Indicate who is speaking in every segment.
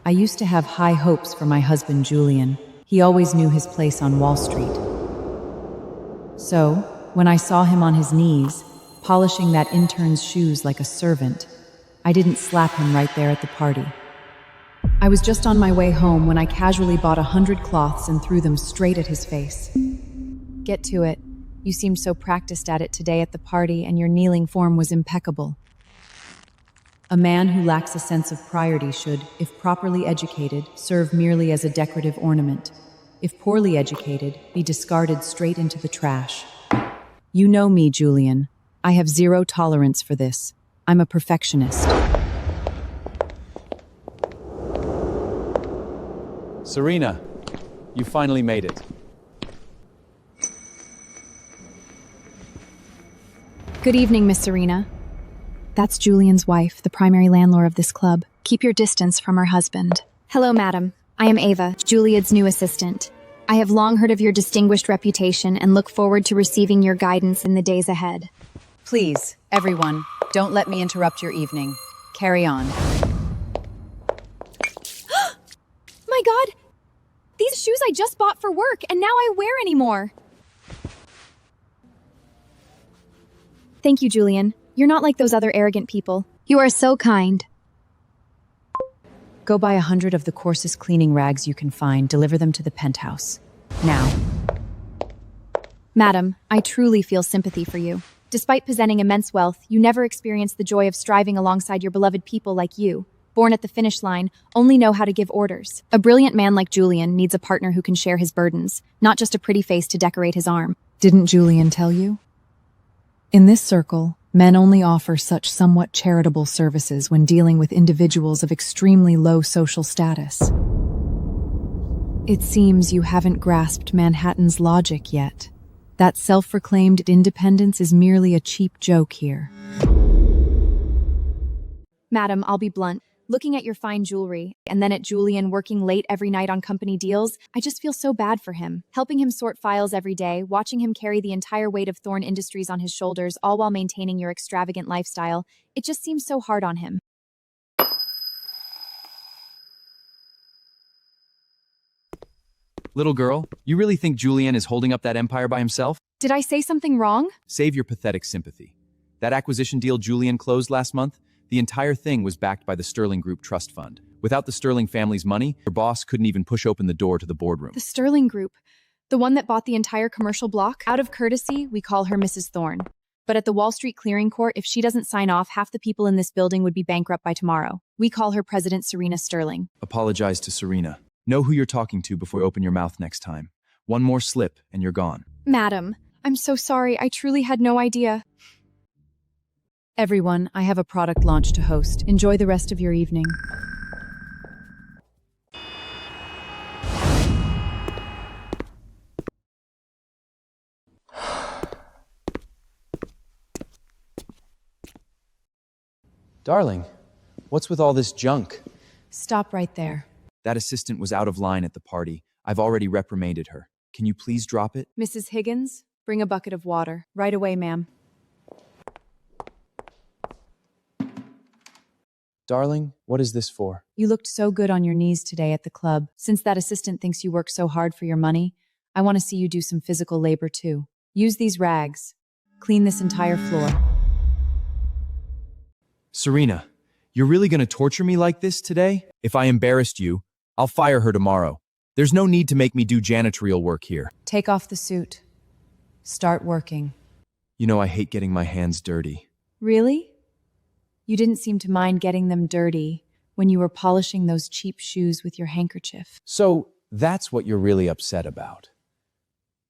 Speaker 1: I used to have high hopes for my husband, Julian. He always knew his place on Wall Street. So, when I saw him on his knees, polishing that intern's shoes like a servant, I didn't slap him right there at the party. I was just on my way home when I casually bought 100 cloths and threw them straight at his face. Get to it. You seemed so practiced at it today at the party, and your kneeling form was impeccable. A man who lacks a sense of priority should, if properly educated, serve merely as a decorative ornament. If poorly educated, be discarded straight into the trash. You know me, Julian. I have zero tolerance for this. I'm a perfectionist.
Speaker 2: Serena, you finally made it.
Speaker 3: Good evening, Miss Serena. That's Julian's wife, the primary landlord of this club. Keep your distance from her husband. Hello, madam. I am Ava, Juliet's new assistant. I have long heard of your distinguished reputation and look forward to receiving your guidance in the days ahead.
Speaker 1: Please, everyone, don't let me interrupt your evening. Carry on.
Speaker 3: My God! These shoes I just bought for work, and now I wear anymore. Thank you, Julian. You're not like those other arrogant people. You are so kind.
Speaker 1: Go buy 100 of the coarsest cleaning rags you can find. Deliver them to the penthouse. Now.
Speaker 3: Madam, I truly feel sympathy for you. Despite possessing immense wealth, you never experienced the joy of striving alongside your beloved people like you. Born at the finish line, only know how to give orders. A brilliant man like Julian needs a partner who can share his burdens, not just a pretty face to decorate his arm.
Speaker 1: Didn't Julian tell you? In this circle, men only offer such somewhat charitable services when dealing with individuals of extremely low social status. It seems you haven't grasped Manhattan's logic yet. That self-proclaimed independence is merely a cheap joke here.
Speaker 3: Madam, I'll be blunt. Looking at your fine jewelry, and then at Julian working late every night on company deals, I just feel so bad for him. Helping him sort files every day, watching him carry the entire weight of Thorn Industries on his shoulders, all while maintaining your extravagant lifestyle, it just seems so hard on him.
Speaker 2: Little girl, you really think Julian is holding up that empire by himself?
Speaker 3: Did I say something wrong?
Speaker 2: Save your pathetic sympathy. That acquisition deal Julian closed last month? The entire thing was backed by the Sterling Group Trust Fund. Without the Sterling family's money, your boss couldn't even push open the door to the boardroom.
Speaker 3: The Sterling Group? The one that bought the entire commercial block? Out of courtesy, we call her Mrs. Thorne. But at the Wall Street Clearing Court, if she doesn't sign off, half the people in this building would be bankrupt by tomorrow. We call her President Serena Sterling.
Speaker 2: Apologize to Serena. Know who you're talking to before you open your mouth next time. One more slip and you're gone.
Speaker 3: Madam, I'm so sorry. I truly had no idea.
Speaker 1: Everyone, I have a product launch to host. Enjoy the rest of your evening.
Speaker 2: Darling, what's with all this junk?
Speaker 1: Stop right there.
Speaker 2: That assistant was out of line at the party. I've already reprimanded her. Can you please drop it?
Speaker 1: Mrs. Higgins, bring a bucket of water. Right away, ma'am.
Speaker 2: Darling, what is this for?
Speaker 1: You looked so good on your knees today at the club. Since that assistant thinks you work so hard for your money, I want to see you do some physical labor too. Use these rags. Clean this entire floor.
Speaker 2: Serena, you're really going to torture me like this today? If I embarrassed you, I'll fire her tomorrow. There's no need to make me do janitorial work here.
Speaker 1: Take off the suit. Start working.
Speaker 2: You know I hate getting my hands dirty.
Speaker 1: Really? You didn't seem to mind getting them dirty when you were polishing those cheap shoes with your handkerchief.
Speaker 2: So that's what you're really upset about.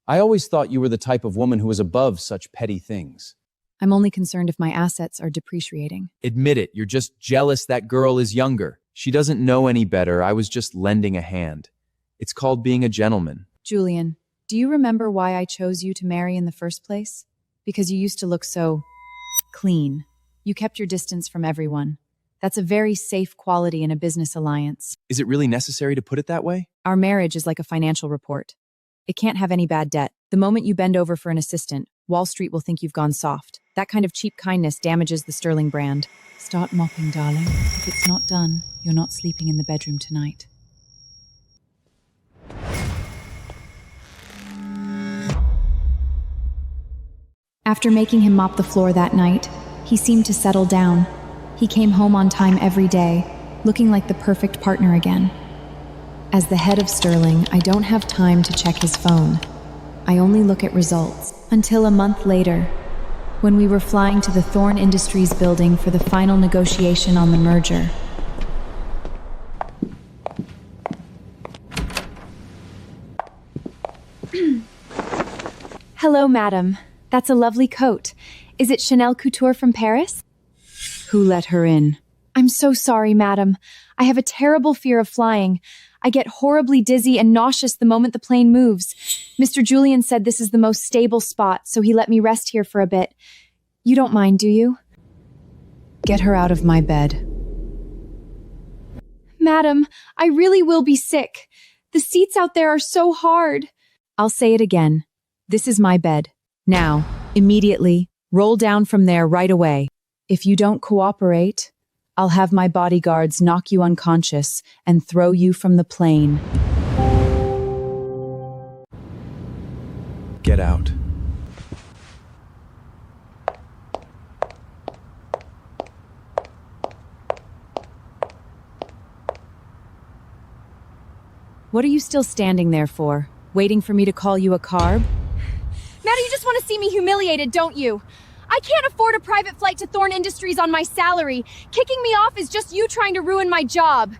Speaker 2: I always thought you were the type of woman who was above such petty things.
Speaker 1: I'm only concerned if my assets are depreciating.
Speaker 2: Admit it, you're just jealous that girl is younger. She doesn't know any better. I was just lending a hand. It's called being a gentleman.
Speaker 1: Julian, do you remember why I chose you to marry in the first place? Because you used to look so clean. You kept your distance from everyone. That's a very safe quality in a business alliance.
Speaker 2: Is it really necessary to put it that way?
Speaker 1: Our marriage is like a financial report. It can't have any bad debt. The moment you bend over for an assistant, Wall Street will think you've gone soft. That kind of cheap kindness damages the Sterling brand. Start mopping, darling. If it's not done, You're not sleeping in the bedroom tonight.
Speaker 3: After making him mop the floor that night, he seemed to settle down. He came home on time every day, looking like the perfect partner again. As the head of Sterling, I don't have time to check his phone. I only look at results. Until a month later, when we were flying to the Thorn Industries building for the final negotiation on the merger. Hello, madam. That's a lovely coat. Is it Chanel Couture from Paris?
Speaker 1: Who let her in?
Speaker 3: I'm so sorry, madam. I have a terrible fear of flying. I get horribly dizzy and nauseous the moment the plane moves. Mr. Julian said this is the most stable spot, so he let me rest here for a bit. You don't mind, do you?
Speaker 1: Get her out of my bed.
Speaker 3: Madam, I really will be sick. The seats out there are so hard.
Speaker 1: I'll say it again. This is my bed. Now, immediately, roll down from there right away. If you don't cooperate, I'll have my bodyguards knock you unconscious and throw you from the plane.
Speaker 2: Get out.
Speaker 1: What are you still standing there for? Waiting for me to call you a carb?
Speaker 3: Madam, you just want to see me humiliated, don't you? I can't afford a private flight to Thorn Industries on my salary. Kicking me off is just you trying to ruin my job.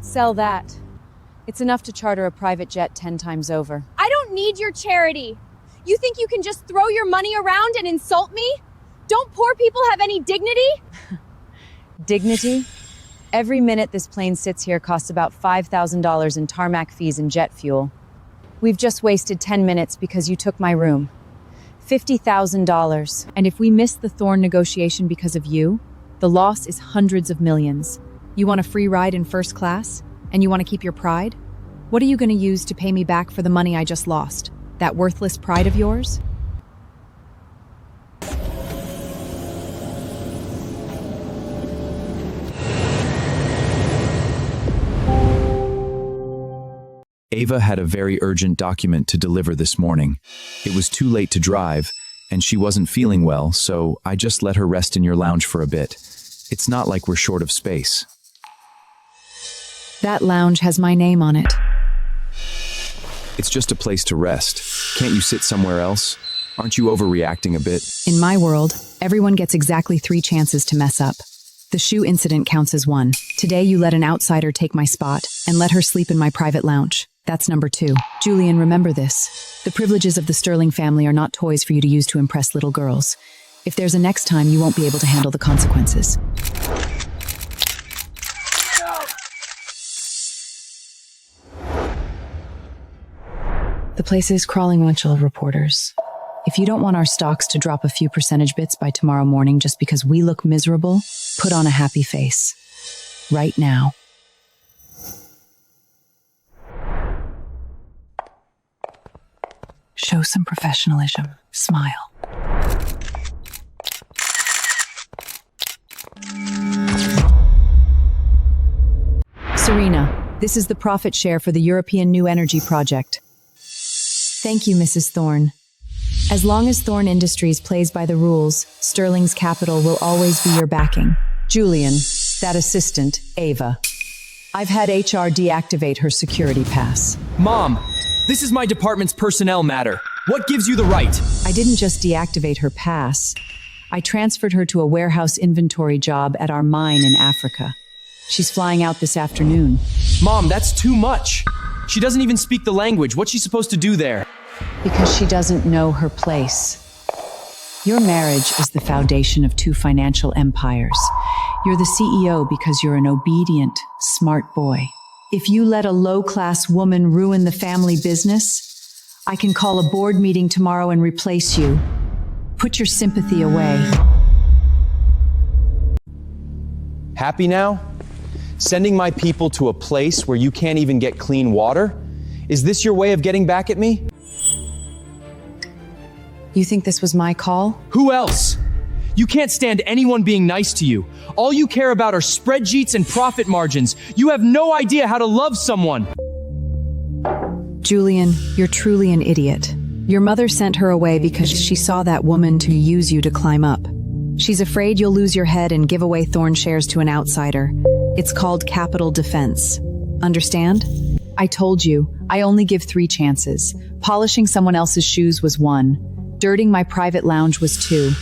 Speaker 1: Sell that. It's enough to charter a private jet 10 times over.
Speaker 3: I don't need your charity. You think you can just throw your money around and insult me? Don't poor people have any dignity?
Speaker 1: Dignity? Every minute this plane sits here costs about $5,000 in tarmac fees and jet fuel. We've just wasted 10 minutes because you took my room. $50,000. And if we miss the Thorn negotiation because of you, the loss is hundreds of millions. You want a free ride in first class? And you want to keep your pride? What are you going to use to pay me back for the money I just lost? That worthless pride of yours?
Speaker 2: Ava had a very urgent document to deliver this morning. It was too late to drive, and she wasn't feeling well, so I just let her rest in your lounge for a bit. It's not like we're short of space.
Speaker 1: That lounge has my name on it.
Speaker 2: It's just a place to rest. Can't you sit somewhere else? Aren't you overreacting a bit?
Speaker 1: In my world, everyone gets exactly 3 chances to mess up. The shoe incident counts as 1. Today you let an outsider take my spot and let her sleep in my private lounge. That's number 2. Julian, remember this. The privileges of the Sterling family are not toys for you to use to impress little girls. If there's a next time, you won't be able to handle the consequences. The place is crawling windshield of reporters. If you don't want our stocks to drop a few percentage bits by tomorrow morning just because we look miserable, put on a happy face. Right now. Show some professionalism. Smile. Serena, this is the profit share for the European New Energy Project. Thank you, Mrs. Thorne. As long as Thorn Industries plays by the rules, Sterling's capital will always be your backing. Julian, that assistant, Ava. I've had HR deactivate her security pass.
Speaker 2: Mom, this is my department's personnel matter. What gives you the right?
Speaker 1: I didn't just deactivate her pass. I transferred her to a warehouse inventory job at our mine in Africa. She's flying out this afternoon.
Speaker 2: Mom, that's too much. She doesn't even speak the language. What's she supposed to do there?
Speaker 1: Because she doesn't know her place. Your marriage is the foundation of 2 financial empires. You're the CEO because you're an obedient, smart boy. If you let a low-class woman ruin the family business, I can call a board meeting tomorrow and replace you. Put your sympathy away.
Speaker 2: Happy now? Sending my people to a place where you can't even get clean water? Is this your way of getting back at me?
Speaker 1: You think this was my call?
Speaker 2: Who else?
Speaker 4: You can't stand anyone being nice to you. All you care about are spreadsheets and profit margins. You have no idea how to love someone.
Speaker 1: Julian, you're truly an idiot. Your mother sent her away because she saw that woman to use you to climb up. She's afraid you'll lose your head and give away Thorn shares to an outsider. It's called capital defense. Understand? I told you, I only give 3 chances. Polishing someone else's shoes was 1. Dirting my private lounge was 2.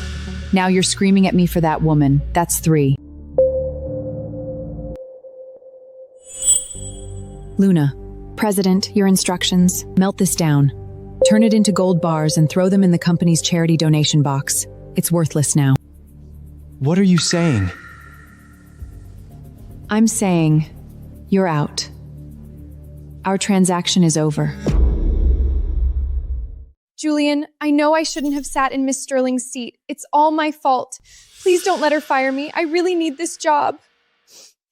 Speaker 1: Now you're screaming at me for that woman. That's 3. Luna. President, your instructions. Melt this down. Turn it into gold bars and throw them in the company's charity donation box. It's worthless now.
Speaker 4: What are you saying?
Speaker 1: I'm saying, you're out. Our transaction is over.
Speaker 5: Julian, I know I shouldn't have sat in Miss Sterling's seat. It's all my fault. Please don't let her fire me. I really need this job.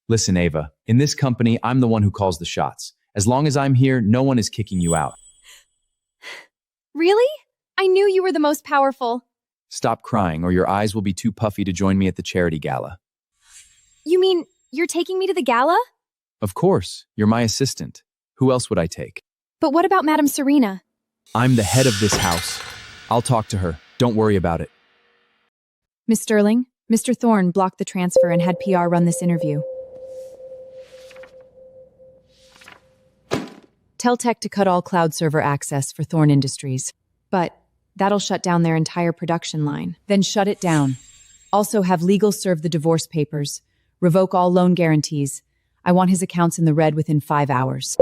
Speaker 2: Listen, Ava, in this company, I'm the one who calls the shots. As long as I'm here, no one is kicking you out.
Speaker 3: Really? I knew you were the most powerful.
Speaker 2: Stop crying, or your eyes will be too puffy to join me at the charity gala.
Speaker 3: You mean you're taking me to the gala?
Speaker 2: Of course, you're my assistant. Who else would I take?
Speaker 3: But what about Madame Serena?
Speaker 2: I'm the head of this house. I'll talk to her. Don't worry about it.
Speaker 1: Miss Sterling, Mr. Thorne blocked the transfer and had PR run this interview. Tell Tech to cut all cloud server access for Thorne Industries. But that'll shut down their entire production line. Then shut it down. Also have legal serve the divorce papers. Revoke all loan guarantees. I want his accounts in the red within 5 hours.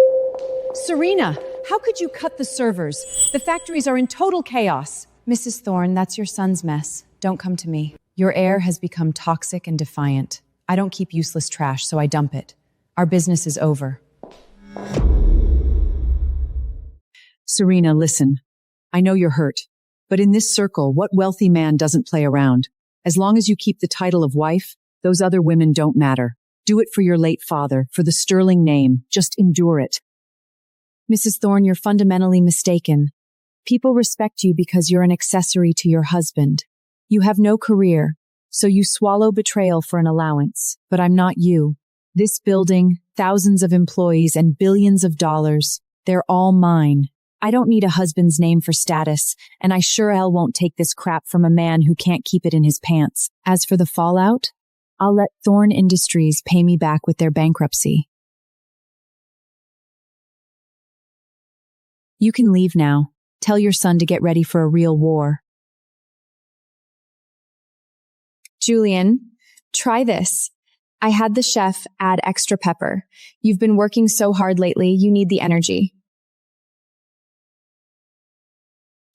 Speaker 1: Serena, how could you cut the servers? The factories are in total chaos. Mrs. Thorne, that's your son's mess. Don't come to me. Your heir has become toxic and defiant. I don't keep useless trash, so I dump it. Our business is over. Serena, listen. I know you're hurt, but in this circle, what wealthy man doesn't play around? As long as you keep the title of wife, those other women don't matter. Do it for your late father, for the Sterling name. Just endure it. Mrs. Thorne, you're fundamentally mistaken. People respect you because you're an accessory to your husband. You have no career, so you swallow betrayal for an allowance. But I'm not you. This building, thousands of employees, and billions of dollars, they're all mine. I don't need a husband's name for status, and I sure hell won't take this crap from a man who can't keep it in his pants. As for the fallout, I'll let Thorne Industries pay me back with their bankruptcy. You can leave now. Tell your son to get ready for a real war.
Speaker 3: Julian, try this. I had the chef add extra pepper. You've been working so hard lately, you need the energy.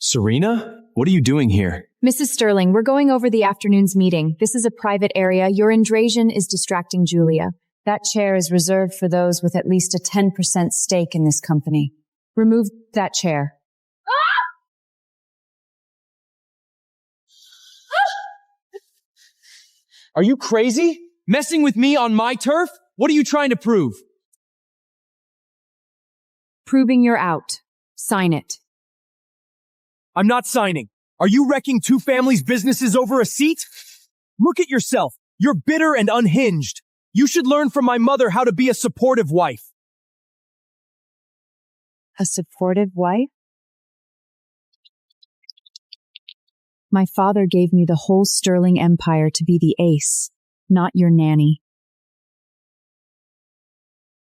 Speaker 4: Serena? What are you doing here?
Speaker 3: Mrs. Sterling, we're going over the afternoon's meeting. This is a private area. Your invasion is distracting Julia.
Speaker 1: That chair is reserved for those with at least a 10% stake in this company. Remove that chair.
Speaker 4: Are you crazy? Messing with me on my turf? What are you trying to prove?
Speaker 1: Proving you're out. Sign it.
Speaker 4: I'm not signing. Are you wrecking 2 families' businesses over a seat? Look at yourself. You're bitter and unhinged. You should learn from my mother how to be a supportive wife.
Speaker 1: A supportive wife? My father gave me the whole Sterling Empire to be the ace, not your nanny.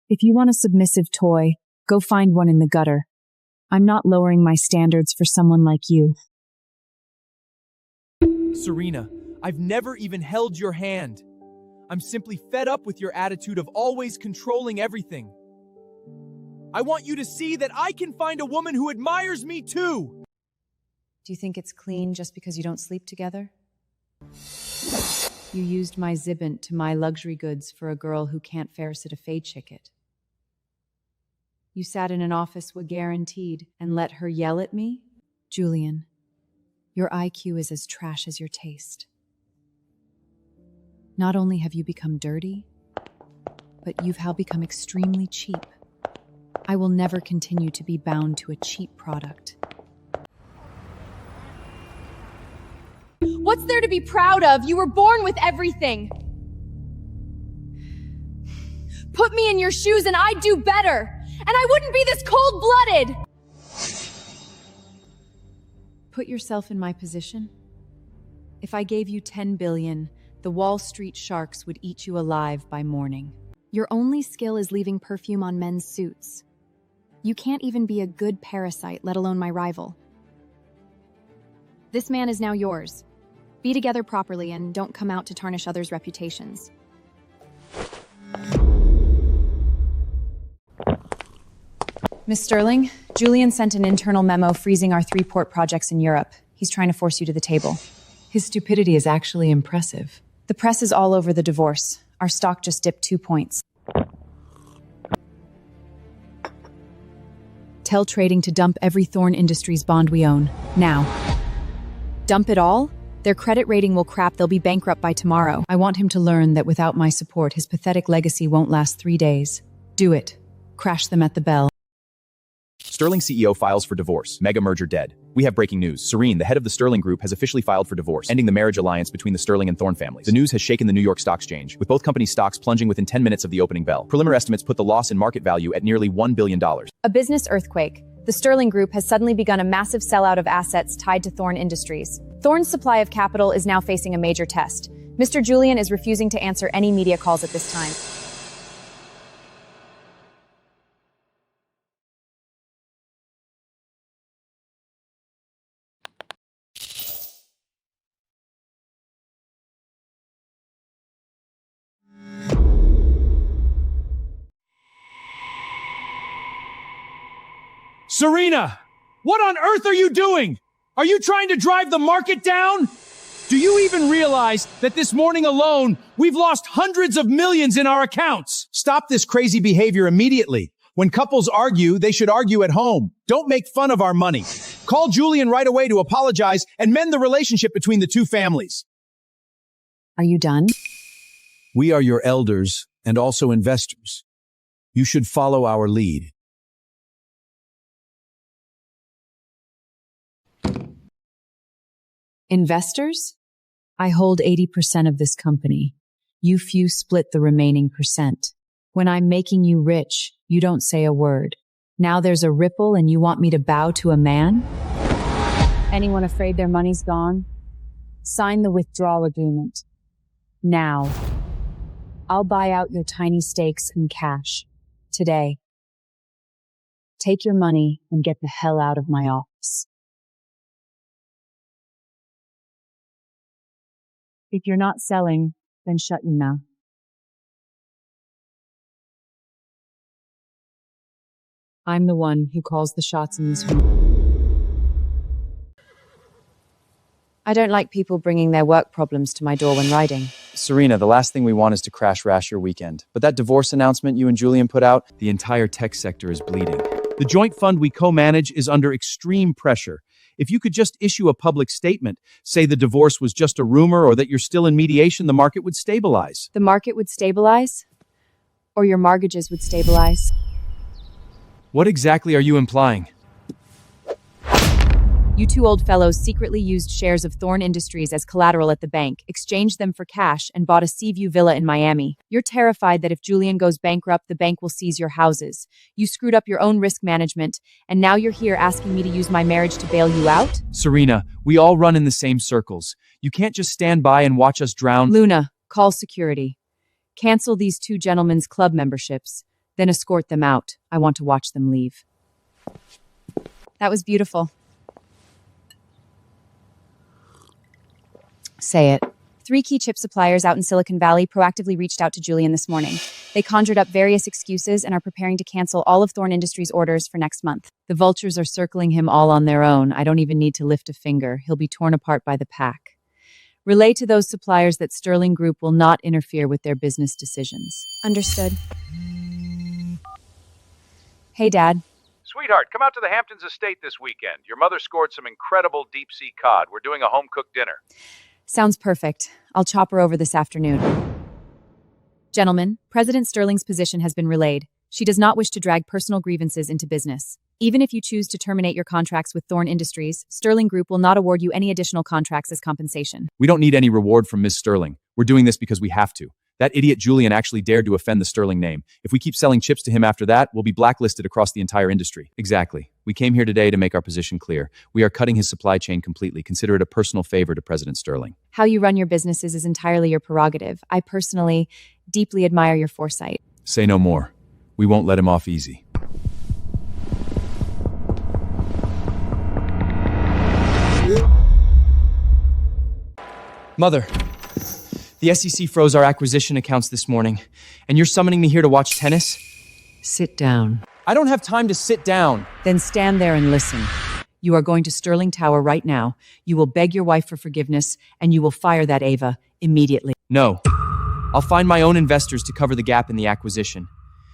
Speaker 1: If you want a submissive toy, go find one in the gutter. I'm not lowering my standards for someone like you.
Speaker 4: Serena, I've never even held your hand. I'm simply fed up with your attitude of always controlling everything. I want you to see that I can find a woman who admires me too.
Speaker 1: Do you think it's clean just because you don't sleep together? You used my Zibant to my luxury goods for a girl who can't fair-sit a fade ticket. You sat in an office with guaranteed and let her yell at me? Julian, your IQ is as trash as your taste. Not only have you become dirty, but you've now become extremely cheap. I will never continue to be bound to a cheap product.
Speaker 3: What
Speaker 5: What's there to be proud of? You were born with everything. Put me in your shoes and I'd do better. And I wouldn't be this cold-blooded.
Speaker 1: Put yourself in my position. If I gave you 10 billion, the Wall Street sharks would eat you alive by morning.
Speaker 3: Your only skill is leaving perfume on men's suits. You can't even be a good parasite, let alone my rival. This man is now yours. Be together properly and don't come out to tarnish others' reputations.
Speaker 1: Miss Sterling, Julian sent an internal memo freezing our 3 port projects in Europe. He's trying to force you to the table. His stupidity is actually impressive. The press is all over the divorce. Our stock just dipped 2 points. Tell trading to dump every Thorn Industries bond we own. Now.
Speaker 3: Dump it all? Their credit rating will crap. They'll be bankrupt by tomorrow.
Speaker 1: I want him to learn that without my support, his pathetic legacy won't last 3 days. Do it. Crash them at the bell.
Speaker 2: Sterling CEO files for divorce. Mega merger dead. We have breaking news. Serene, the head of the Sterling Group, has officially filed for divorce, ending the marriage alliance between the Sterling and Thorn families. The news has shaken the New York Stock Exchange, with both companies' stocks plunging within 10 minutes of the opening bell. Preliminary estimates put the loss in market value at nearly $1 billion.
Speaker 3: A business earthquake. The Sterling Group has suddenly begun a massive sellout of assets tied to Thorn Industries. Thorn's supply of capital is now facing a major test. Mr. Julian is refusing to answer any media calls at this time.
Speaker 4: Serena, what on earth are you doing? Are you trying to drive the market down? Do you even realize that this morning alone, we've lost hundreds of millions in our accounts? Stop this crazy behavior immediately. When couples argue, they should argue at home. Don't make fun of our money. Call Julian right away to apologize and mend the relationship between the two families.
Speaker 1: Are you done?
Speaker 6: We are your elders and also investors. You should follow our lead.
Speaker 1: Investors? I hold 80% of this company. You few split the remaining percent. When I'm making you rich, you don't say a word. Now there's a ripple and you want me to bow to a man? Anyone afraid their money's gone? Sign the withdrawal agreement. Now. I'll buy out your tiny stakes in cash. Today. Take your money and get the hell out of my office. If you're not selling, then shut your mouth. I'm the one who calls the shots in this room. I don't like people bringing their work problems to my door when riding.
Speaker 2: Serena, the last thing we want is to crash your weekend. But that divorce announcement you and Julian put out, the entire tech sector is bleeding.
Speaker 4: The joint fund we co-manage is under extreme pressure. If you could just issue a public statement, say the divorce was just a rumor or that you're still in mediation, the market would stabilize.
Speaker 3: The market would stabilize? Or your mortgages would stabilize?
Speaker 4: What exactly are you implying?
Speaker 3: You two old fellows secretly used shares of Thorn Industries as collateral at the bank, exchanged them for cash, and bought a Seaview villa in Miami. You're terrified that if Julian goes bankrupt, the bank will seize your houses. You screwed up your own risk management, and now you're here asking me to use my marriage to bail you out?
Speaker 4: Serena, we all run in the same circles. You can't just stand by and watch us drown.
Speaker 1: Luna, call security. Cancel these 2 gentlemen's club memberships, then escort them out. I want to watch them leave.
Speaker 3: That was beautiful.
Speaker 1: Say it.
Speaker 3: 3 key chip suppliers out in Silicon Valley proactively reached out to Julian this morning. They conjured up various excuses and are preparing to cancel all of Thorn Industries' orders for next month.
Speaker 1: The vultures are circling him all on their own. I don't even need to lift a finger. He'll be torn apart by the pack. Relay to those suppliers that Sterling Group will not interfere with their business decisions.
Speaker 3: Understood. Hey, Dad.
Speaker 7: Sweetheart, come out to the Hamptons estate this weekend. Your mother scored some incredible deep-sea cod. We're doing a home-cooked dinner.
Speaker 3: Sounds perfect. I'll chop her over this afternoon. Gentlemen, President Sterling's position has been relayed. She does not wish to drag personal grievances into business. Even if you choose to terminate your contracts with Thorn Industries, Sterling Group will not award you any additional contracts as compensation.
Speaker 2: We don't need any reward from Ms. Sterling. We're doing this because we have to. That idiot Julian actually dared to offend the Sterling name. If we keep selling chips to him after that, we'll be blacklisted across the entire industry. Exactly. We came here today to make our position clear. We are cutting his supply chain completely. Consider it a personal favor to President Sterling.
Speaker 3: How you run your businesses is entirely your prerogative. I personally deeply admire your foresight.
Speaker 2: Say no more. We won't let him off easy.
Speaker 4: Mother, the SEC froze our acquisition accounts this morning, and you're summoning me here to watch tennis?
Speaker 1: Sit down.
Speaker 4: I don't have time to sit down.
Speaker 1: Then stand there and listen. You are going to Sterling Tower right now. You will beg your wife for forgiveness, and you will fire that Ava immediately.
Speaker 4: No. I'll find my own investors to cover the gap in the acquisition.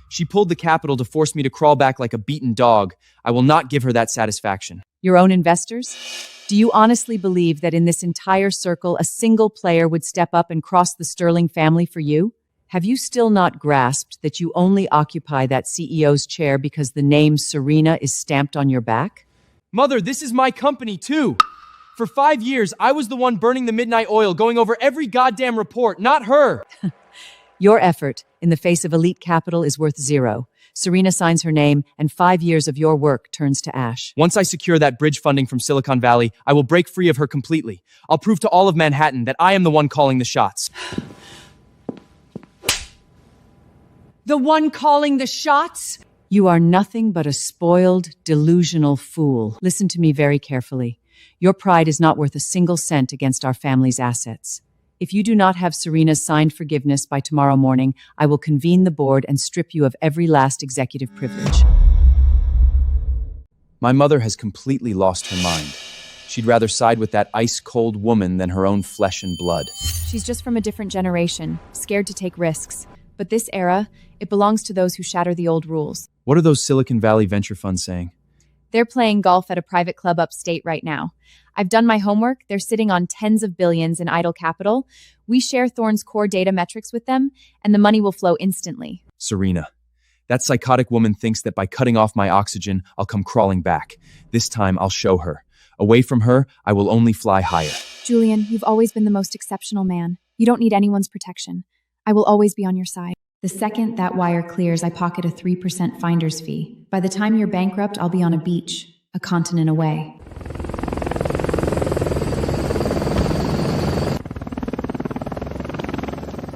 Speaker 4: She pulled the capital to force me to crawl back like a beaten dog. I will not give her that satisfaction.
Speaker 1: Your own investors? Do you honestly believe that in this entire circle, a single player would step up and cross the Sterling family for you? Have you still not grasped that you only occupy that CEO's chair because the name Serena is stamped on your back?
Speaker 4: Mother, this is my company too. For 5 years, I was the one burning the midnight oil, going over every goddamn report, not her.
Speaker 1: Your effort in the face of elite capital is worth zero. Serena signs her name, and 5 years of your work turns to ash.
Speaker 4: Once I secure that bridge funding from Silicon Valley, I will break free of her completely. I'll prove to all of Manhattan that I am the one calling the shots.
Speaker 1: The one calling the shots? You are nothing but a spoiled, delusional fool. Listen to me very carefully. Your pride is not worth a single cent against our family's assets. If you do not have Serena's signed forgiveness by tomorrow morning, I will convene the board and strip you of every last executive privilege.
Speaker 2: My mother has completely lost her mind. She'd rather side with that ice-cold woman than her own flesh and blood.
Speaker 3: She's just from a different generation, scared to take risks. But this era, it belongs to those who shatter the old rules.
Speaker 2: What are those Silicon Valley venture funds saying?
Speaker 3: They're playing golf at a private club upstate right now. I've done my homework. They're sitting on tens of billions in idle capital. We share Thorn's core data metrics with them, and the money will flow instantly.
Speaker 2: Serena. That psychotic woman thinks that by cutting off my oxygen, I'll come crawling back. This time, I'll show her. Away from her, I will only fly higher.
Speaker 3: Julian, you've always been the most exceptional man. You don't need anyone's protection. I will always be on your side. The second that wire clears, I pocket a 3% finder's fee. By the time you're bankrupt, I'll be on a beach, a continent away.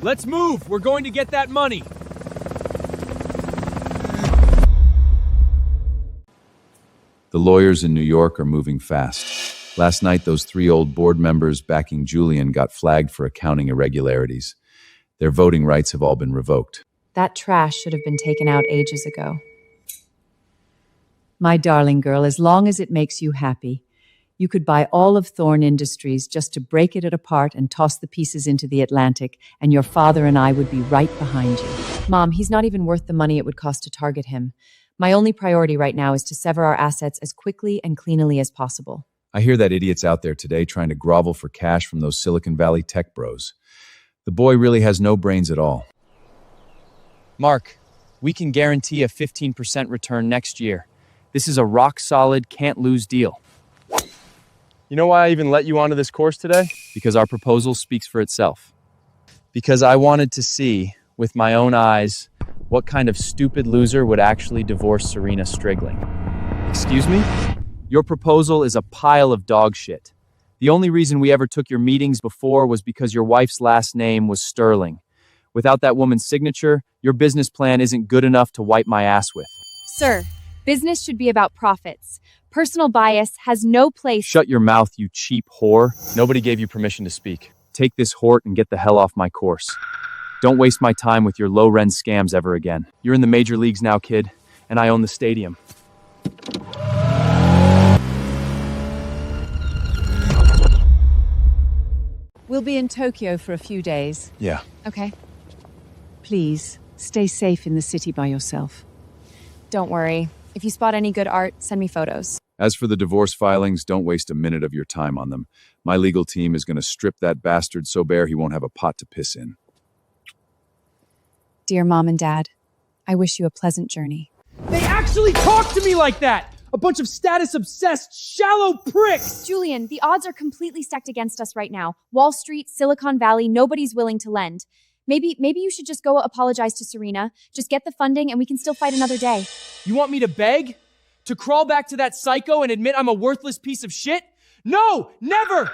Speaker 4: Let's move. We're going to get that money.
Speaker 2: The lawyers in New York are moving fast. Last night, those 3 old board members backing Julian got flagged for accounting irregularities. Their voting rights have all been revoked.
Speaker 1: That trash should have been taken out ages ago. My darling girl, as long as it makes you happy, you could buy all of Thorn Industries just to break it apart and toss the pieces into the Atlantic, and your father and I would be right behind you. Mom, he's not even worth the money it would cost to target him. My only priority right now is to sever our assets as quickly and cleanly as possible.
Speaker 2: I hear that idiot's out there today trying to grovel for cash from those Silicon Valley tech bros. The boy really has no brains at all.
Speaker 4: Mark, we can guarantee a 15% return next year. This is a rock-solid, can't-lose deal. You know why I even let you onto this course today? Because our proposal speaks for itself. Because I wanted to see, with my own eyes, what kind of stupid loser would actually divorce Serena Strigling. Excuse me? Your proposal is a pile of dog shit. The only reason we ever took your meetings before was because your wife's last name was Sterling. Without that woman's signature, your business plan isn't good enough to wipe my ass with.
Speaker 3: Sir, business should be about profits. Personal bias has no place.
Speaker 2: Shut your mouth, you cheap whore.
Speaker 4: Nobody gave you permission to speak.
Speaker 2: Take this hort and get the hell off my course. Don't waste my time with your low-rent scams ever again. You're in the major leagues now, kid, and I own the stadium.
Speaker 1: We'll be in Tokyo for a few days.
Speaker 2: Yeah.
Speaker 3: Okay,
Speaker 1: Please, stay safe in the city by yourself.
Speaker 3: don't worry. If you spot any good art, send me photos.
Speaker 2: As for the divorce filings, don't waste a minute of your time on them. My legal team is going to strip that bastard so bare he won't have a pot to piss in.
Speaker 3: Dear Mom and Dad, I wish you a pleasant journey.
Speaker 4: They actually talk to me like that! A bunch of status-obsessed, shallow pricks!
Speaker 3: Julian, the odds are completely stacked against us right now. Wall Street, Silicon Valley, nobody's willing to lend. Maybe you should just go apologize to Serena. Just get the funding and we can still fight another day.
Speaker 4: You want me to beg? To crawl back to that psycho and admit I'm a worthless piece of shit? No, never!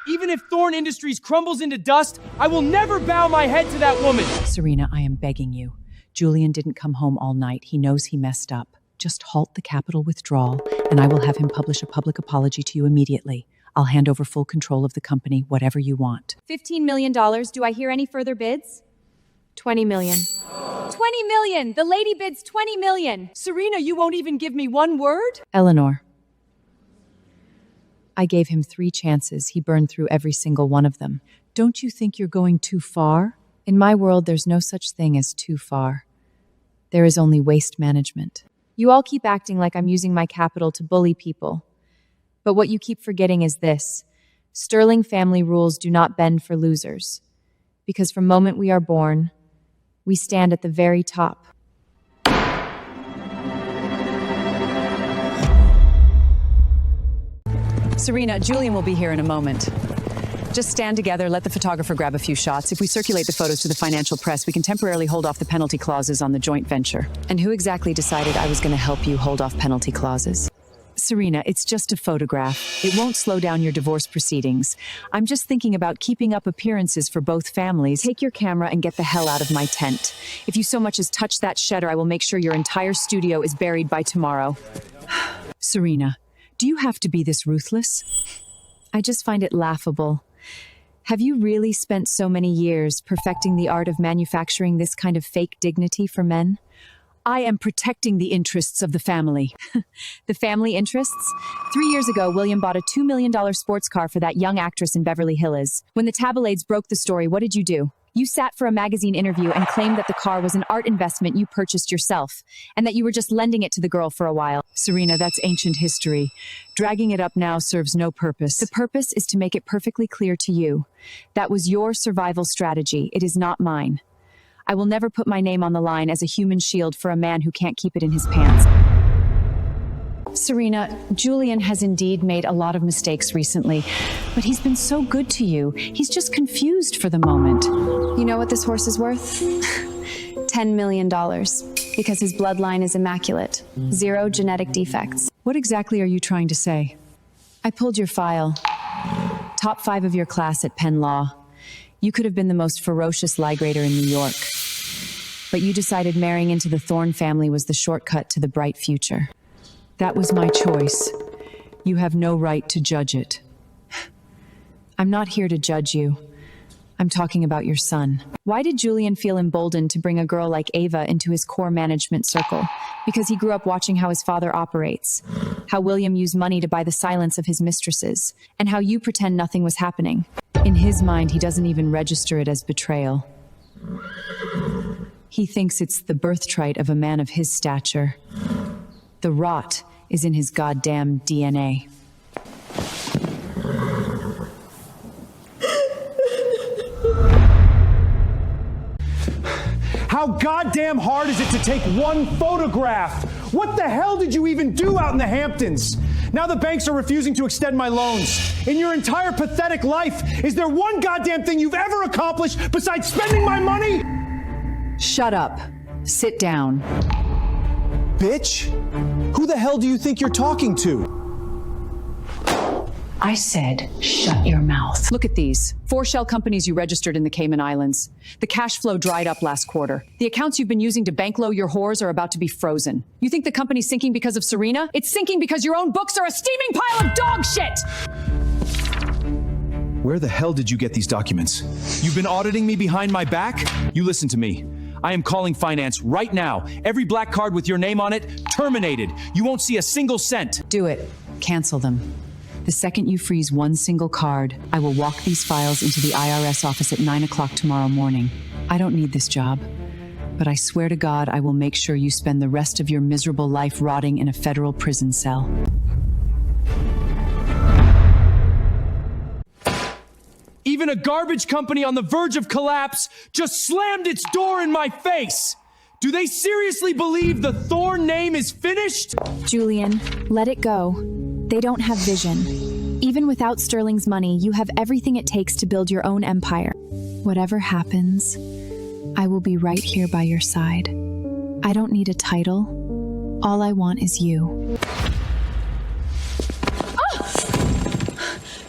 Speaker 4: Even if Thorn Industries crumbles into dust, I will never bow my head to that woman!
Speaker 1: Serena, I am begging you. Julian didn't come home all night. He knows he messed up. Just halt the capital withdrawal, and I will have him publish a public apology to you immediately. I'll hand over full control of the company, whatever you want.
Speaker 3: $15 million. Do I hear any further bids? 20 million. 20 million! The lady bids 20 million!
Speaker 1: Serena, you won't even give me one word? Eleanor. I gave him 3 chances. He burned through every single one of them. Don't you think you're going too far? In my world, there's no such thing as too far. There is only waste management.
Speaker 3: You all keep acting like I'm using my capital to bully people. But what you keep forgetting is this. Sterling family rules do not bend for losers. Because from the moment we are born, we stand at the very top.
Speaker 1: Serena, Julian will be here in a moment. Just stand together, let the photographer grab a few shots. If we circulate the photos to the financial press, we can temporarily hold off the penalty clauses on the joint venture. And who exactly decided I was going to help you hold off penalty clauses? Serena, it's just a photograph. It won't slow down your divorce proceedings. I'm just thinking about keeping up appearances for both families. Take your camera and get the hell out of my tent. If you so much as touch that shutter, I will make sure your entire studio is buried by tomorrow. Serena, do you have to be this ruthless? I just find it laughable. Have you really spent so many years perfecting the art of manufacturing this kind of fake dignity for men? I am protecting the interests of the family.
Speaker 3: The family interests? 3 years ago, William bought a $2 million sports car for that young actress in Beverly Hills. When the tabloids broke the story, what did you do? You sat for a magazine interview and claimed that the car was an art investment you purchased yourself, and that you were just lending it to the girl for a while.
Speaker 1: Serena, that's ancient history. Dragging it up now serves no purpose.
Speaker 3: The purpose is to make it perfectly clear to you. That was your survival strategy. It is not mine. I will never put my name on the line as a human shield for a man who can't keep it in his pants.
Speaker 1: Serena, Julian has indeed made a lot of mistakes recently, but he's been so good to you. He's just confused for the moment.
Speaker 5: You know what this horse is worth? $10 million. Because his bloodline is immaculate. 0 genetic defects.
Speaker 1: What exactly are you trying to say? I pulled your file. Top 5 of your class at Penn Law. You could have been the most ferocious lie grader in New York. But you decided marrying into the Thorne family was the shortcut to the bright future. That was my choice. You have no right to judge it. I'm not here to judge you. I'm talking about your son.
Speaker 3: Why did Julian feel emboldened to bring a girl like Ava into his core management circle? Because he grew up watching how his father operates, how William used money to buy the silence of his mistresses, and how you pretend nothing was happening.
Speaker 1: In his mind, he doesn't even register it as betrayal. He thinks it's the birthright of a man of his stature. The rot is in his goddamn DNA.
Speaker 6: How goddamn hard is it to take one photograph? What the hell did you even do out in the Hamptons? Now the banks are refusing to extend my loans. In your entire pathetic life, is there one goddamn thing you've ever accomplished besides spending my money?
Speaker 1: Shut up. Sit down.
Speaker 6: Bitch, who the hell do you think you're talking to?
Speaker 1: I said, shut your mouth. Look at these. 4 shell companies you registered in the Cayman Islands. The cash flow dried up last quarter. The accounts you've been using to bankload your whores are about to be frozen. You think the company's sinking because of Serena? It's sinking because your own books are a steaming pile of dog shit!
Speaker 2: Where the hell did you get these documents?
Speaker 4: You've been auditing me behind my back? You listen to me. I am calling finance right now. Every black card with your name on it, terminated. You won't see a single cent.
Speaker 1: Do it. Cancel them. The second you freeze one single card, I will walk these files into the IRS office at 9 o'clock tomorrow morning. I don't need this job, but I swear to God I will make sure you spend the rest of your miserable life rotting in a federal prison cell.
Speaker 4: Even a garbage company on the verge of collapse just slammed its door in my face. Do they seriously believe the Thorn name is finished?
Speaker 3: Julian, let it go. They don't have vision. Even without Sterling's money, you have everything it takes to build your own empire. Whatever happens, I will be right here by your side. I don't need a title. All I want is you.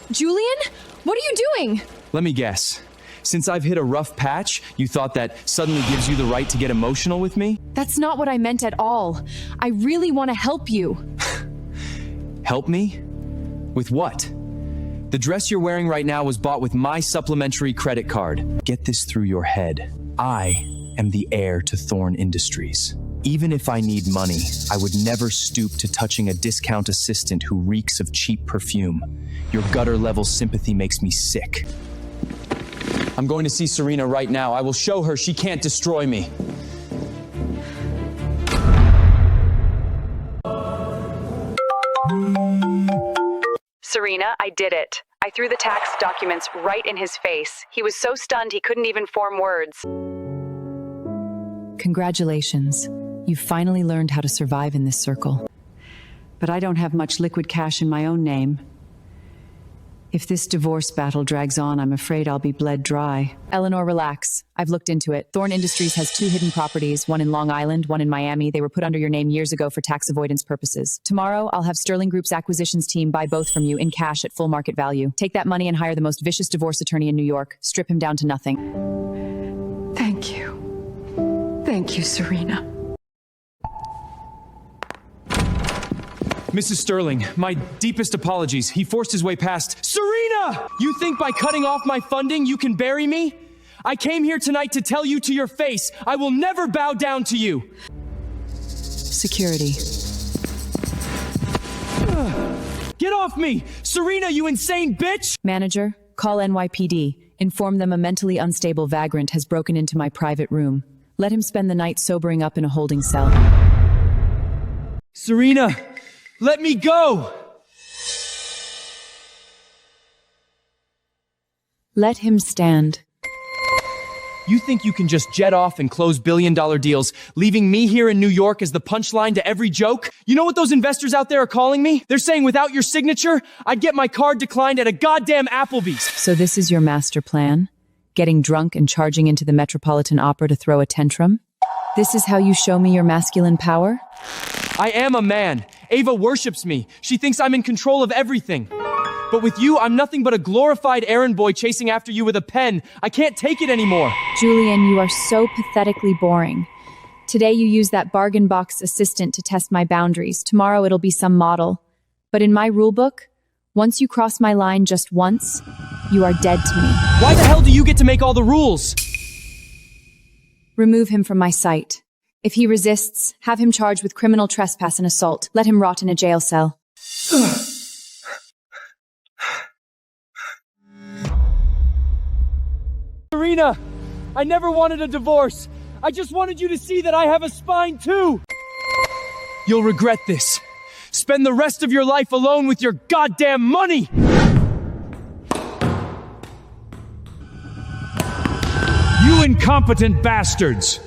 Speaker 5: Julian, what are you doing?
Speaker 4: Let me guess. Since I've hit a rough patch, you thought that suddenly gives you the right to get emotional with me?
Speaker 3: That's not what I meant at all. I really want to help you.
Speaker 4: Help me? With what? The dress you're wearing right now was bought with my supplementary credit card. Get this through your head. I am the heir to Thorn Industries. Even if I need money, I would never stoop to touching a discount assistant who reeks of cheap perfume. Your gutter-level sympathy makes me sick. I'm going to see Serena right now. I will show her she can't destroy me.
Speaker 8: Serena, I did it. I threw the tax documents right in his face. He was so stunned he couldn't even form words.
Speaker 1: Congratulations. You've finally learned how to survive in this circle. But I don't have much liquid cash in my own name. If this divorce battle drags on, I'm afraid I'll be bled dry.
Speaker 3: Eleanor, relax. I've looked into it. Thorn Industries has 2 hidden properties, one in Long Island, one in Miami. They were put under your name years ago for tax avoidance purposes. Tomorrow, I'll have Sterling Group's acquisitions team buy both from you in cash at full market value. Take that money and hire the most vicious divorce attorney in New York. Strip him down to nothing.
Speaker 9: Thank you. Thank you, Serena.
Speaker 4: Mrs. Sterling, my deepest apologies. He forced his way past. Serena! You think by cutting off my funding you can bury me? I came here tonight to tell you to your face, I will never bow down to you.
Speaker 1: Security.
Speaker 4: Get off me! Serena, you insane bitch!
Speaker 1: Manager, call NYPD. Inform them a mentally unstable vagrant has broken into my private room. Let him spend the night sobering up in a holding cell.
Speaker 4: Serena, let me go!
Speaker 1: Let him stand.
Speaker 4: You think you can just jet off and close billion-dollar deals, leaving me here in New York as the punchline to every joke? You know what those investors out there are calling me? They're saying without your signature, I'd get my card declined at a goddamn Applebee's.
Speaker 1: So this is your master plan? Getting drunk and charging into the Metropolitan Opera to throw a tantrum? This is how you show me your masculine power?
Speaker 4: I am a man. Ava worships me. She thinks I'm in control of everything. But with you, I'm nothing but a glorified errand boy chasing after you with a pen. I can't take it anymore.
Speaker 3: Julian, you are so pathetically boring. Today you use that bargain box assistant to test my boundaries. Tomorrow it'll be some model. But in my rulebook, once you cross my line just once, you are dead to me.
Speaker 4: Why the hell do you get to make all the rules?
Speaker 3: Remove him from my sight. If he resists, have him charged with criminal trespass and assault. Let him rot in a jail cell.
Speaker 4: Serena, I never wanted a divorce. I just wanted you to see that I have a spine too. You'll regret this. Spend the rest of your life alone with your goddamn money.
Speaker 6: You incompetent bastards!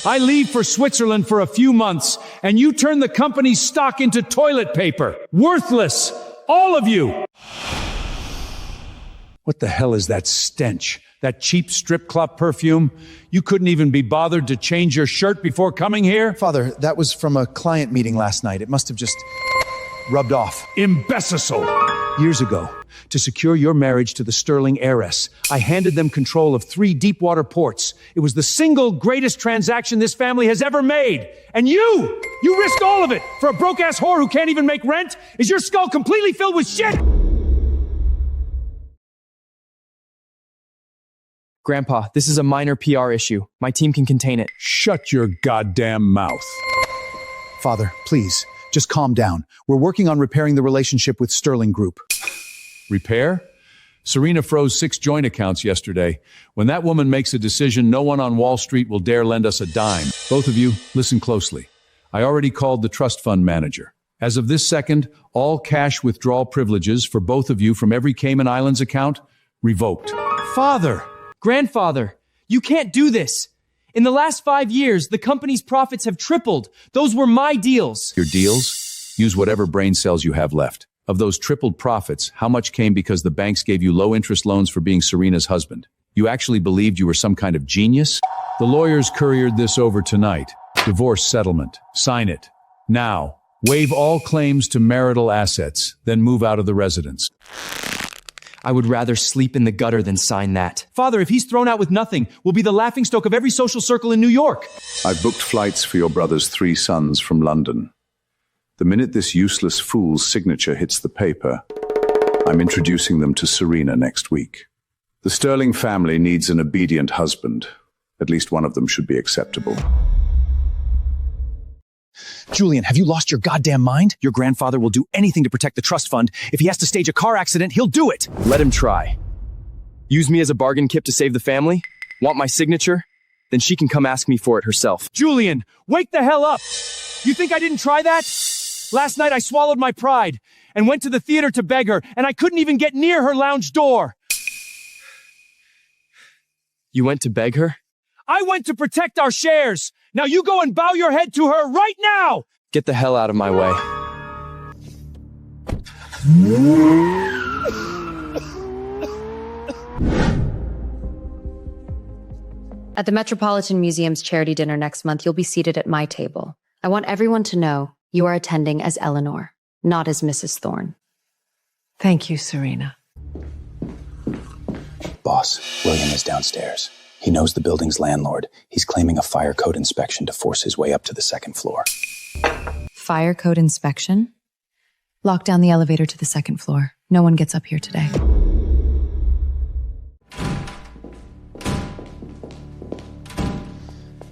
Speaker 6: I leave for Switzerland for a few months, and you turn the company's stock into toilet paper. Worthless! All of you! What the hell is that stench? That cheap strip club perfume? You couldn't even be bothered to change your shirt before coming here?
Speaker 2: Father, that was from a client meeting last night. It must have just rubbed off.
Speaker 6: Imbecile! Years ago, to secure your marriage to the Sterling heiress, I handed them control of 3 deepwater ports. It was the single greatest transaction this family has ever made. And you risked all of it for a broke-ass whore who can't even make rent? Is your skull completely filled with shit?
Speaker 4: Grandpa, this is a minor PR issue. My team can contain it.
Speaker 6: Shut your goddamn mouth.
Speaker 2: Father, please, just calm down. We're working on repairing the relationship with Sterling Group.
Speaker 6: Repair? Serena froze 6 joint accounts yesterday. When that woman makes a decision, no one on Wall Street will dare lend us a dime. Both of you, listen closely. I already called the trust fund manager. As of this second, all cash withdrawal privileges for both of you from every Cayman Islands account revoked.
Speaker 4: Father! Grandfather! You can't do this! In the last 5 years, the company's profits have tripled. Those were my deals.
Speaker 2: Your deals? Use whatever brain cells you have left. Of those tripled profits, how much came because the banks gave you low-interest loans for being Serena's husband? You actually believed you were some kind of genius? The lawyers couriered this over tonight. Divorce settlement. Sign it. Now. Waive all claims to marital assets, then move out of the residence.
Speaker 10: I would rather sleep in the gutter than sign that.
Speaker 4: Father, if he's thrown out with nothing, we'll be the laughingstock of every social circle in New York.
Speaker 7: I've booked flights for your brother's 3 sons from London. The minute this useless fool's signature hits the paper, I'm introducing them to Serena next week. The Sterling family needs an obedient husband. At least one of them should be acceptable.
Speaker 11: Julian, have you lost your goddamn mind? Your grandfather will do anything to protect the trust fund. If he has to stage a car accident, he'll do it.
Speaker 10: Let him try. Use me as a bargain chip to save the family? Want my signature? Then she can come ask me for it herself.
Speaker 4: Julian, wake the hell up! You think I didn't try that? Last night I swallowed my pride and went to the theater to beg her, and I couldn't even get near her lounge door.
Speaker 10: You went to beg her?
Speaker 4: I went to protect our shares. Now you go and bow your head to her right now!
Speaker 10: Get the hell out of my way.
Speaker 12: At the Metropolitan Museum's charity dinner next month, you'll be seated at my table. I want everyone to know you are attending as Eleanor, not as Mrs. Thorne.
Speaker 9: Thank you, Serena.
Speaker 13: Boss, William is downstairs. He knows the building's landlord. He's claiming a fire code inspection to force his way up to the 2nd floor.
Speaker 1: Fire code inspection? Lock down the elevator to the 2nd floor. No one gets up here today.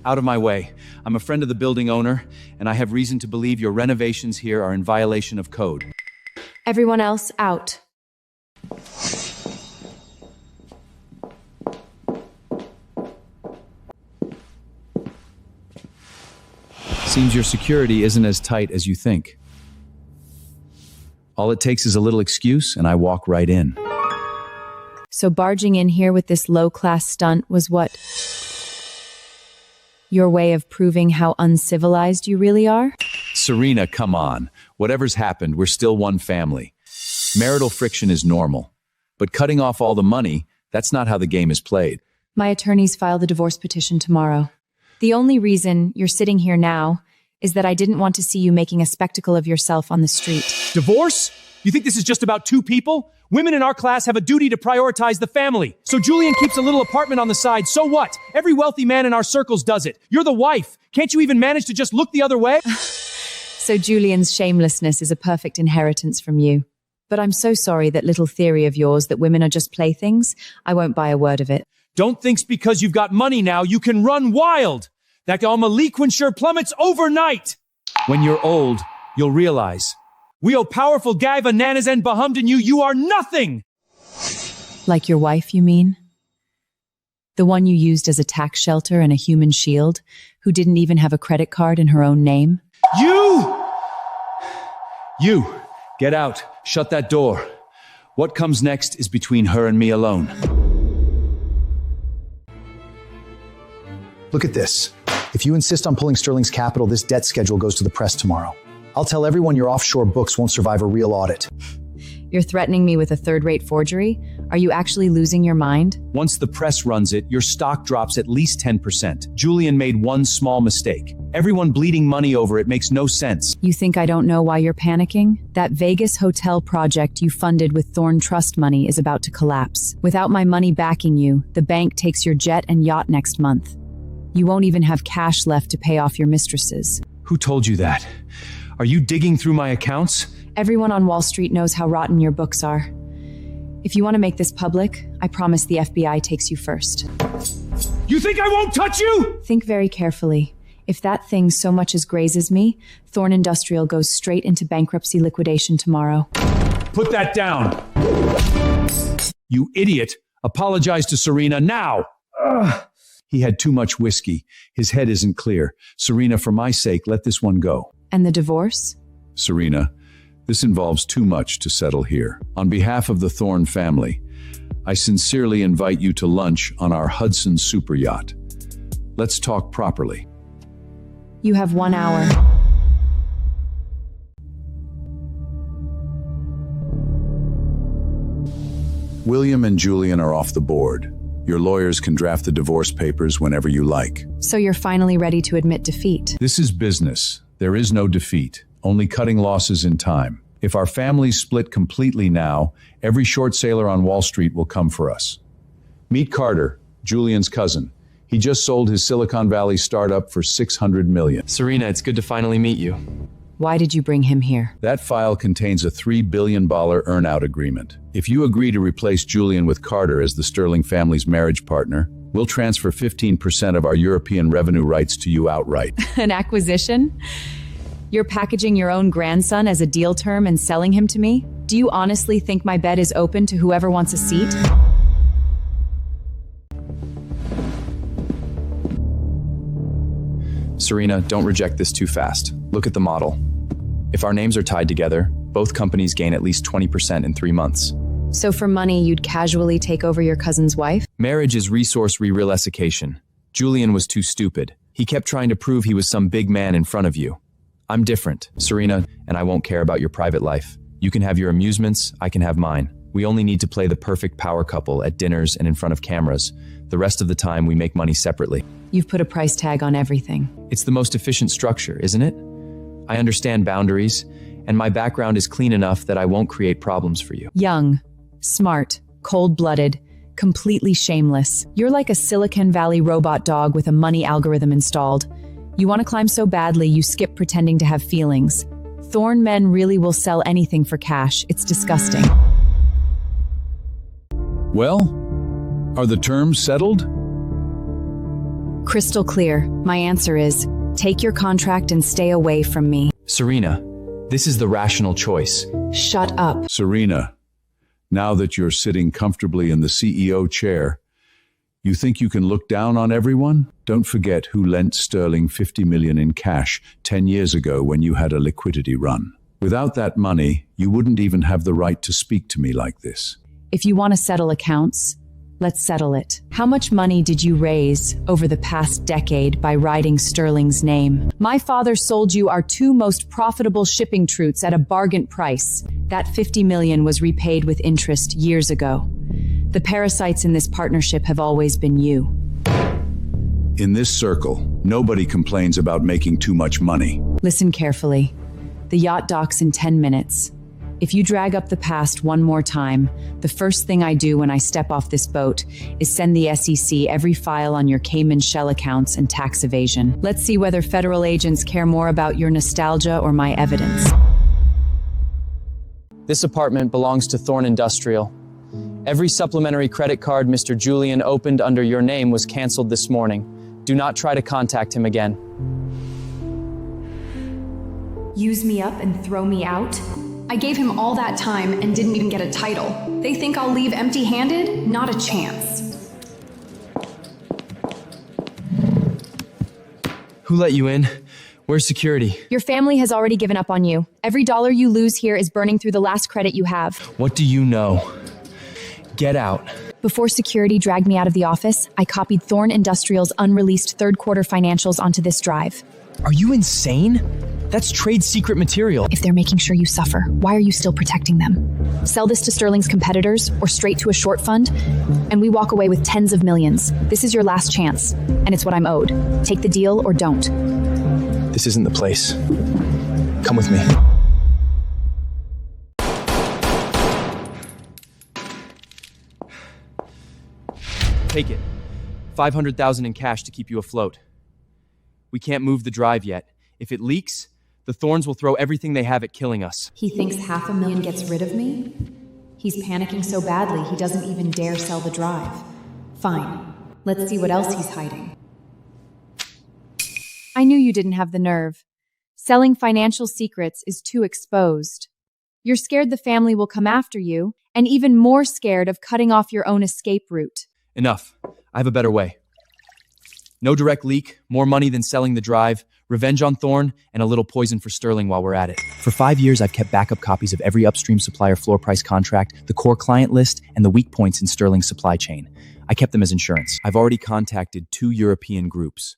Speaker 2: Out of my way. I'm a friend of the building owner, and I have reason to believe your renovations here are in violation of code.
Speaker 1: Everyone else, out.
Speaker 2: Seems your security isn't as tight as you think. All it takes is a little excuse, and I walk right in.
Speaker 1: So barging in here with this low-class stunt was what? Your way of proving how uncivilized you really are?
Speaker 2: Serena, come on. Whatever's happened, we're still one family. Marital friction is normal. But cutting off all the money, that's not how the game is played.
Speaker 1: My attorneys file the divorce petition tomorrow. The only reason you're sitting here now is that I didn't want to see you making a spectacle of yourself on the street.
Speaker 4: Divorce? You think this is just about 2 people? Women in our class have a duty to prioritize the family. So Julian keeps a little apartment on the side. So what? Every wealthy man in our circles does it. You're the wife. Can't you even manage to just look the other way?
Speaker 1: So Julian's shamelessness is a perfect inheritance from you. But I'm so sorry that little theory of yours that women are just playthings. I won't buy a word of it.
Speaker 4: Don't think because you've got money now, you can run wild. That maliquensure plummets overnight. When you're old, you'll realize. We owe powerful Gaiva Nanas and Bahumden you are nothing!
Speaker 1: Like your wife, you mean? The one you used as a tax shelter and a human shield, who didn't even have a credit card in her own name?
Speaker 2: You! Get out. Shut that door. What comes next is between her and me alone.
Speaker 11: Look at this. If you insist on pulling Sterling's capital, this debt schedule goes to the press tomorrow. I'll tell everyone your offshore books won't survive a real audit.
Speaker 1: You're threatening me with a third-rate forgery? Are you actually losing your mind?
Speaker 2: Once the press runs it, your stock drops at least 10%. Julian made one small mistake. Everyone bleeding money over it makes no sense.
Speaker 1: You think I don't know why you're panicking? That Vegas hotel project you funded with Thorne Trust money is about to collapse. Without my money backing you, the bank takes your jet and yacht next month. You won't even have cash left to pay off your mistresses.
Speaker 2: Who told you that? Are you digging through my accounts?
Speaker 1: Everyone on Wall Street knows how rotten your books are. If you want to make this public, I promise the FBI takes you first.
Speaker 4: You think I won't touch you?
Speaker 1: Think very carefully. If that thing so much as grazes me, Thorne Industrial goes straight into bankruptcy liquidation tomorrow.
Speaker 4: Put that down. You idiot. Apologize to Serena now.
Speaker 2: He had too much whiskey. His head isn't clear. Serena, for my sake, let this one go.
Speaker 1: And the divorce?
Speaker 2: Serena, this involves too much to settle here. On behalf of the Thorne family, I sincerely invite you to lunch on our Hudson super yacht.
Speaker 7: Let's talk properly.
Speaker 1: You have 1 hour.
Speaker 7: William and Julian are off the board. Your lawyers can draft the divorce papers whenever you like.
Speaker 1: So you're finally ready to admit defeat.
Speaker 7: This is business. There is no defeat, only cutting losses in time. If our families split completely now, every short sailor on Wall Street will come for us. Meet Carter, Julian's cousin. He just sold his Silicon Valley startup for $600 million.
Speaker 10: Serena, it's good to finally meet you.
Speaker 1: Why did you bring him here?
Speaker 7: That file contains a $3 billion earnout agreement. If you agree to replace Julian with Carter as the Sterling family's marriage partner, we'll transfer 15% of our European revenue rights to you outright.
Speaker 1: An acquisition? You're packaging your own grandson as a deal term and selling him to me? Do you honestly think my bed is open to whoever wants a seat?
Speaker 10: Serena, don't reject this too fast. Look at the model. If our names are tied together, both companies gain at least 20% in 3 months.
Speaker 1: So for money, you'd casually take over your cousin's wife?
Speaker 10: Marriage is resource re-realification. Julian was too stupid. He kept trying to prove he was some big man in front of you. I'm different, Serena, and I won't care about your private life. You can have your amusements, I can have mine. We only need to play the perfect power couple at dinners and in front of cameras. The rest of the time, we make money separately.
Speaker 1: You've put a price tag on everything.
Speaker 10: It's the most efficient structure, isn't it? I understand boundaries, and my background is clean enough that I won't create problems for you.
Speaker 1: Young, smart, cold-blooded, completely shameless. You're like a Silicon Valley robot dog with a money algorithm installed. You want to climb so badly, you skip pretending to have feelings. Thorn men really will sell anything for cash. It's disgusting.
Speaker 7: Well, are the terms settled?
Speaker 1: Crystal clear. My answer is, take your contract and stay away from me.
Speaker 10: Serena, this is the rational choice.
Speaker 1: Shut up.
Speaker 7: Serena, now that you're sitting comfortably in the CEO chair, you think you can look down on everyone? Don't forget who lent Sterling $50 million in cash 10 years ago when you had a liquidity run. Without that money, you wouldn't even have the right to speak to me like this.
Speaker 1: If you want to settle accounts, let's settle it. How much money did you raise over the past decade by writing Sterling's name? My father sold you our 2 most profitable shipping routes at a bargain price. That $50 million was repaid with interest years ago. The parasites in this partnership have always been you.
Speaker 7: In this circle, nobody complains about making too much money.
Speaker 1: Listen carefully. The yacht docks in 10 minutes. If you drag up the past one more time, the first thing I do when I step off this boat is send the SEC every file on your Cayman shell accounts and tax evasion. Let's see whether federal agents care more about your nostalgia or my evidence.
Speaker 10: This apartment belongs to Thorn Industrial. Every supplementary credit card Mr. Julian opened under your name was canceled this morning. Do not try to contact him again.
Speaker 5: Use me up and throw me out? I gave him all that time and didn't even get a title. They think I'll leave empty-handed? Not a chance.
Speaker 10: Who let you in? Where's security?
Speaker 3: Your family has already given up on you. Every dollar you lose here is burning through the last credit you have.
Speaker 10: What do you know? Get out.
Speaker 3: Before security dragged me out of the office, I copied Thorn Industrial's unreleased third quarter financials onto this drive.
Speaker 10: Are you insane? That's trade secret material.
Speaker 3: If they're making sure you suffer, why are you still protecting them? Sell this to Sterling's competitors or straight to a short fund, and we walk away with tens of millions. This is your last chance, and it's what I'm owed. Take the deal or don't.
Speaker 10: This isn't the place. Come with me. Take it. $500,000 in cash to keep you afloat. We can't move the drive yet. If it leaks, the Thorns will throw everything they have at killing us.
Speaker 1: He thinks $500,000 gets rid of me? He's panicking so badly he doesn't even dare sell the drive. Fine. Let's see what else he's hiding.
Speaker 3: I knew you didn't have the nerve. Selling financial secrets is too exposed. You're scared the family will come after you, and even more scared of cutting off your own escape route.
Speaker 10: Enough. I have a better way. No direct leak, more money than selling the drive, revenge on Thorn, and a little poison for Sterling while we're at it. For 5 years, I've kept backup copies of every upstream supplier floor price contract, the core client list, and the weak points in Sterling's supply chain. I kept them as insurance. I've already contacted 2 European groups.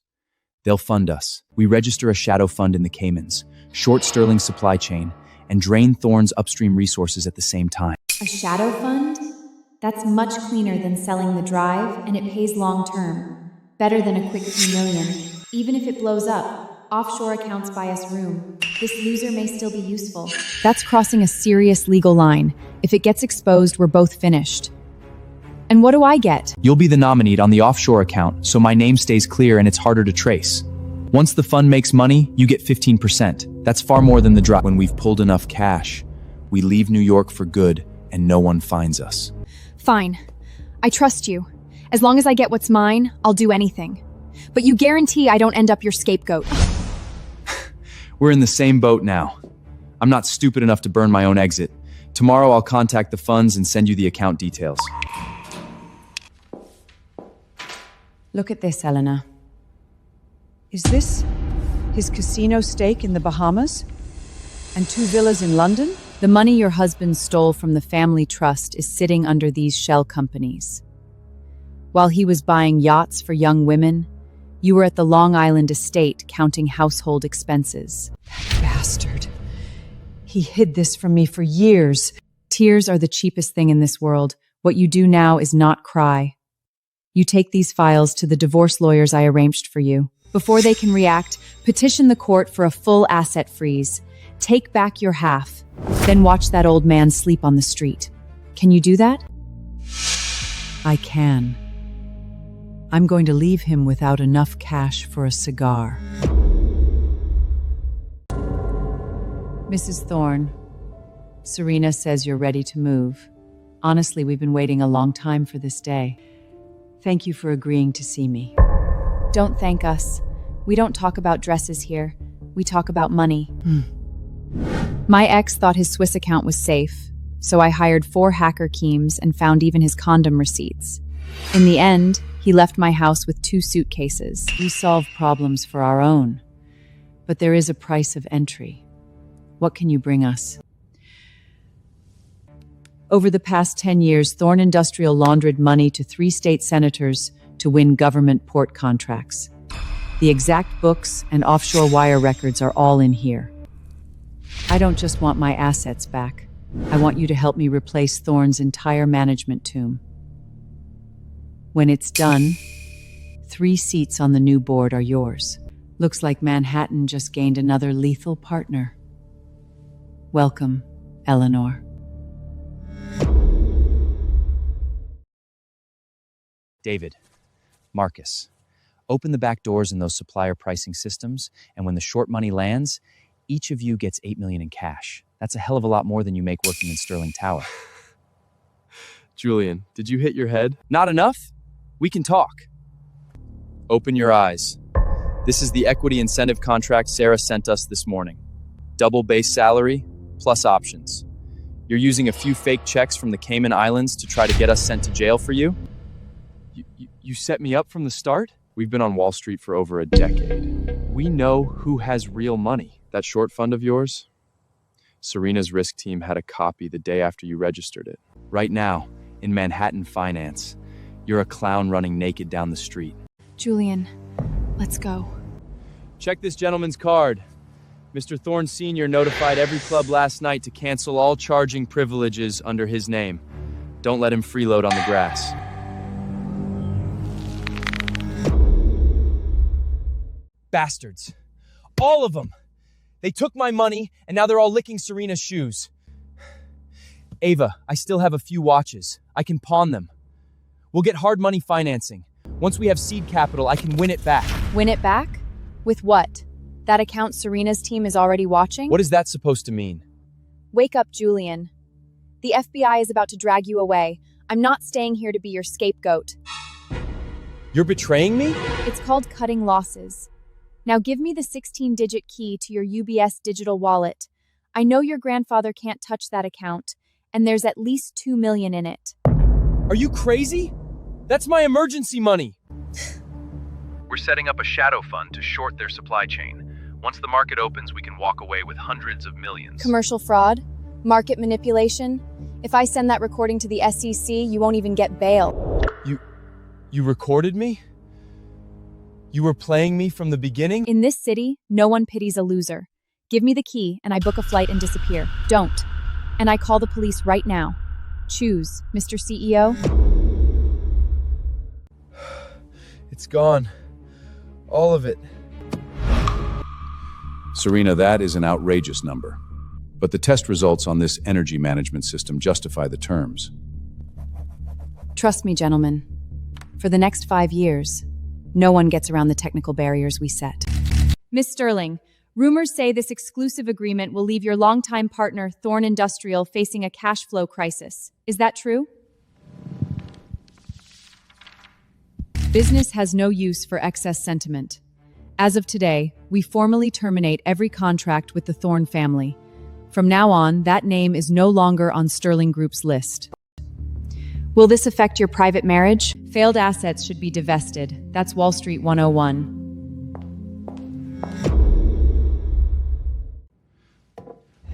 Speaker 10: They'll fund us. We register a shadow fund in the Caymans, short sterling supply chain, and drain Thorne's upstream resources at the same time.
Speaker 3: A shadow fund? That's much cleaner than selling the drive, and it pays long term. Better than a quick few million. Even if it blows up, offshore accounts buy us room. This loser may still be useful.
Speaker 1: That's crossing a serious legal line. If it gets exposed, we're both finished. And what do I get?
Speaker 10: You'll be the nominee on the offshore account, so my name stays clear and it's harder to trace. Once the fund makes money, you get 15%. That's far more than the drop. When we've pulled enough cash, we leave New York for good and no one finds us.
Speaker 3: Fine. I trust you. As long as I get what's mine, I'll do anything. But you guarantee I don't end up your scapegoat.
Speaker 10: We're in the same boat now. I'm not stupid enough to burn my own exit. Tomorrow I'll contact the funds and send you the account details.
Speaker 1: Look at this, Eleanor.
Speaker 9: Is this his casino stake in the Bahamas? And 2 villas in London?
Speaker 1: The money your husband stole from the family trust is sitting under these shell companies. While he was buying yachts for young women, you were at the Long Island estate counting household expenses.
Speaker 9: Bastard. He hid this from me for years.
Speaker 1: Tears are the cheapest thing in this world. What you do now is not cry. You take these files to the divorce lawyers I arranged for you. Before they can react, petition the court for a full asset freeze. Take back your half, then watch that old man sleep on the street. Can you do that?
Speaker 9: I can. I'm going to leave him without enough cash for a cigar.
Speaker 1: Mrs. Thorne, Serena says you're ready to move. Honestly, we've been waiting a long time for this day. Thank you for agreeing to see me.
Speaker 3: Don't thank us. We don't talk about dresses here. We talk about money. My ex thought his Swiss account was safe, so I hired 4 hacker keys and found even his condom receipts. In the end, he left my house with 2 suitcases.
Speaker 1: We solve problems for our own, but there is a price of entry. What can you bring us? Over the past 10 years, Thorne Industrial laundered money to 3 state senators to win government port contracts. The exact books and offshore wire records are all in here. I don't just want my assets back. I want you to help me replace Thorne's entire management team. When it's done, 3 seats on the new board are yours. Looks like Manhattan just gained another lethal partner. Welcome, Eleanor.
Speaker 10: David, Marcus, open the back doors in those supplier pricing systems, and when the short money lands, each of you gets $8 million in cash. That's a hell of a lot more than you make working in Sterling Tower.
Speaker 4: Julian, did you hit your head?
Speaker 10: Not enough? We can talk. Open your eyes. This is the equity incentive contract Sarah sent us this morning. Double base salary, plus options. You're using a few fake checks from the Cayman Islands to try to get us sent to jail for you?
Speaker 4: You set me up from the start? We've been on Wall Street for over a decade. We know who has real money. That short fund of yours? Serena's risk team had a copy the day after you registered it.
Speaker 10: Right now, in Manhattan Finance, you're a clown running naked down the street.
Speaker 3: Julian, let's go.
Speaker 4: Check this gentleman's card. Mr. Thorne Sr. notified every club last night to cancel all charging privileges under his name. Don't let him freeload on the grass. Bastards. All of them. They took my money, and now they're all licking Serena's shoes. Ava, I still have a few watches. I can pawn them. We'll get hard money financing. Once we have seed capital, I can win it back.
Speaker 3: Win it back? With what? That account Serena's team is already watching?
Speaker 4: What is that supposed to mean?
Speaker 3: Wake up, Julian. The FBI is about to drag you away. I'm not staying here to be your scapegoat.
Speaker 4: You're betraying me?
Speaker 3: It's called cutting losses. Now give me the 16-digit key to your UBS digital wallet. I know your grandfather can't touch that account, and there's at least $2 million in it.
Speaker 4: Are you crazy? That's my emergency money.
Speaker 2: We're setting up a shadow fund to short their supply chain. Once the market opens, we can walk away with hundreds of millions.
Speaker 3: Commercial fraud? Market manipulation? If I send that recording to the SEC, you won't even get bail.
Speaker 4: You recorded me? You were playing me from the beginning?
Speaker 3: In this city, no one pities a loser. Give me the key, and I book a flight and disappear. Don't. And I call the police right now. Choose, Mr. CEO.
Speaker 4: It's gone. All of it.
Speaker 7: Serena, that is an outrageous number. But the test results on this energy management system justify the terms.
Speaker 1: Trust me, gentlemen. For the next 5 years, no one gets around the technical barriers we set.
Speaker 3: Miss Sterling, rumors say this exclusive agreement will leave your longtime partner, Thorn Industrial, facing a cash flow crisis. Is that true?
Speaker 1: Business has no use for excess sentiment. As of today, we formally terminate every contract with the Thorn family. From now on, that name is no longer on Sterling Group's list. Will this affect your private marriage? Failed assets should be divested. That's Wall Street 101.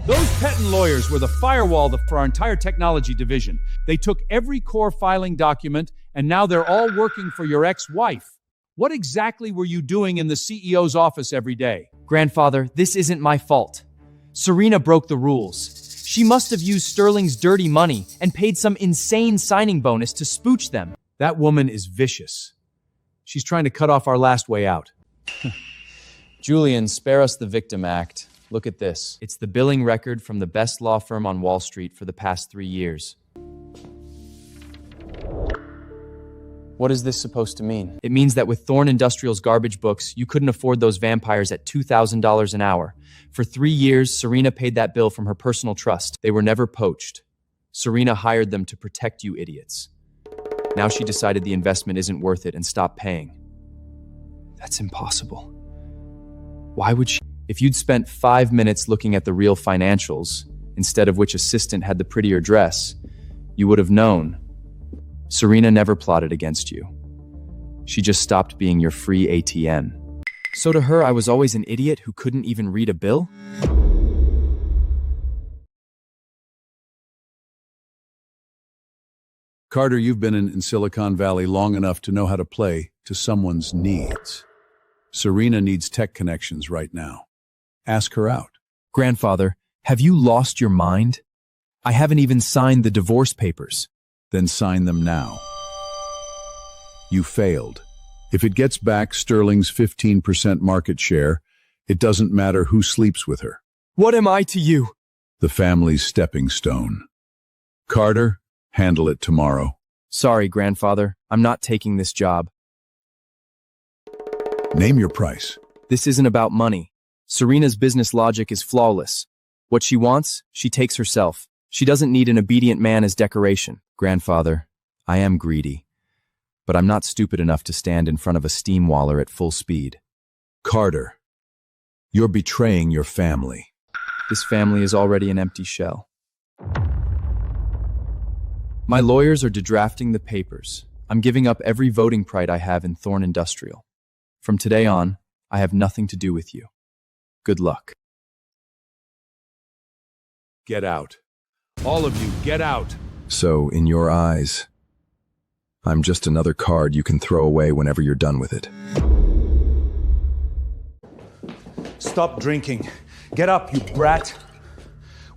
Speaker 4: Those patent lawyers were the firewall for our entire technology division. They took every core filing document, and now they're all working for your ex-wife. What exactly were you doing in the CEO's office every day?
Speaker 10: Grandfather, this isn't my fault. Serena broke the rules. She must have used Sterling's dirty money and paid some insane signing bonus to spooch them.
Speaker 4: That woman is vicious. She's trying to cut off our last way out.
Speaker 10: Julian, spare us the victim act. Look at this. It's the billing record from the best law firm on Wall Street for the past 3 years. What is this supposed to mean? It means that with Thorn Industrial's garbage books, you couldn't afford those vampires at $2,000 an hour. For 3 years, Serena paid that bill from her personal trust. They were never poached. Serena hired them to protect you idiots. Now she decided the investment isn't worth it and stopped paying. That's impossible. Why would she? If you'd spent 5 minutes looking at the real financials, instead of which assistant had the prettier dress, you would have known. Serena never plotted against you. She just stopped being your free ATM. So to her, I was always an idiot who couldn't even read a bill?
Speaker 7: Carter, you've been in Silicon Valley long enough to know how to play to someone's needs. Serena needs tech connections right now. Ask her out.
Speaker 10: Grandfather, have you lost your mind? I haven't even signed the divorce papers.
Speaker 7: Then sign them now. You failed. If it gets back Sterling's 15% market share, it doesn't matter who sleeps with her.
Speaker 10: What am I to you?
Speaker 7: The family's stepping stone. Carter, handle it tomorrow.
Speaker 10: Sorry, Grandfather. I'm not taking this job.
Speaker 7: Name your price.
Speaker 10: This isn't about money. Serena's business logic is flawless. What she wants, she takes herself. She doesn't need an obedient man as decoration. Grandfather, I am greedy, but I'm not stupid enough to stand in front of a steam waller at full speed.
Speaker 7: Carter, you're betraying your family.
Speaker 10: This family is already an empty shell. My lawyers are dedrafting the papers. I'm giving up every voting right I have in Thorn Industrial. From today on, I have nothing to do with you. Good luck.
Speaker 7: Get out. All of you, get out.
Speaker 2: So, in your eyes, I'm just another card you can throw away whenever you're done with it.
Speaker 6: Stop drinking. Get up, you brat.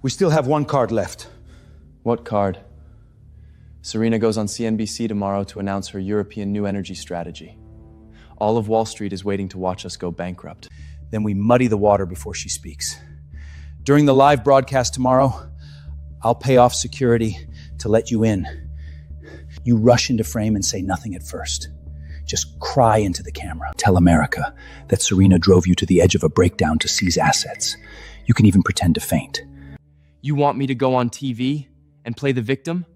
Speaker 6: We still have one card left.
Speaker 10: What card? Serena goes on CNBC tomorrow to announce her European new energy strategy. All of Wall Street is waiting to watch us go bankrupt.
Speaker 6: Then we muddy the water before she speaks. During the live broadcast tomorrow, I'll pay off security to let you in. You rush into frame and say nothing at first. Just cry into the camera. Tell America that Serena drove you to the edge of a breakdown to seize assets. You can even pretend to faint.
Speaker 10: You want me to go on TV and play the victim?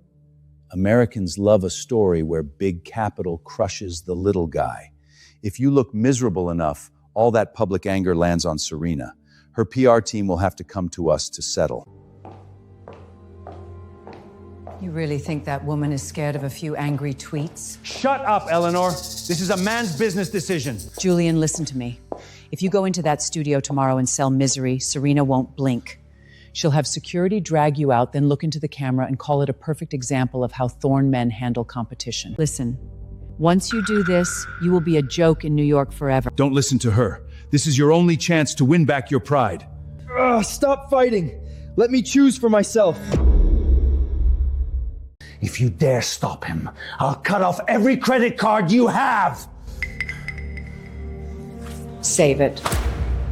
Speaker 7: Americans love a story where big capital crushes the little guy. If you look miserable enough, all that public anger lands on Serena. Her PR team will have to come to us to settle.
Speaker 9: You really think that woman is scared of a few angry tweets?
Speaker 6: Shut up, Eleanor. This is a man's business decision.
Speaker 9: Julian, listen to me. If you go into that studio tomorrow and sell misery, Serena won't blink. She'll have security drag you out, then look into the camera and call it a perfect example of how Thorn men handle competition. Listen, Once you do this, you will be a joke in New York forever.
Speaker 6: Don't listen to her. This is your only chance to win back your pride.
Speaker 4: Stop fighting. Let me choose for myself.
Speaker 11: If you dare stop him, I'll cut off every credit card you have.
Speaker 9: Save it.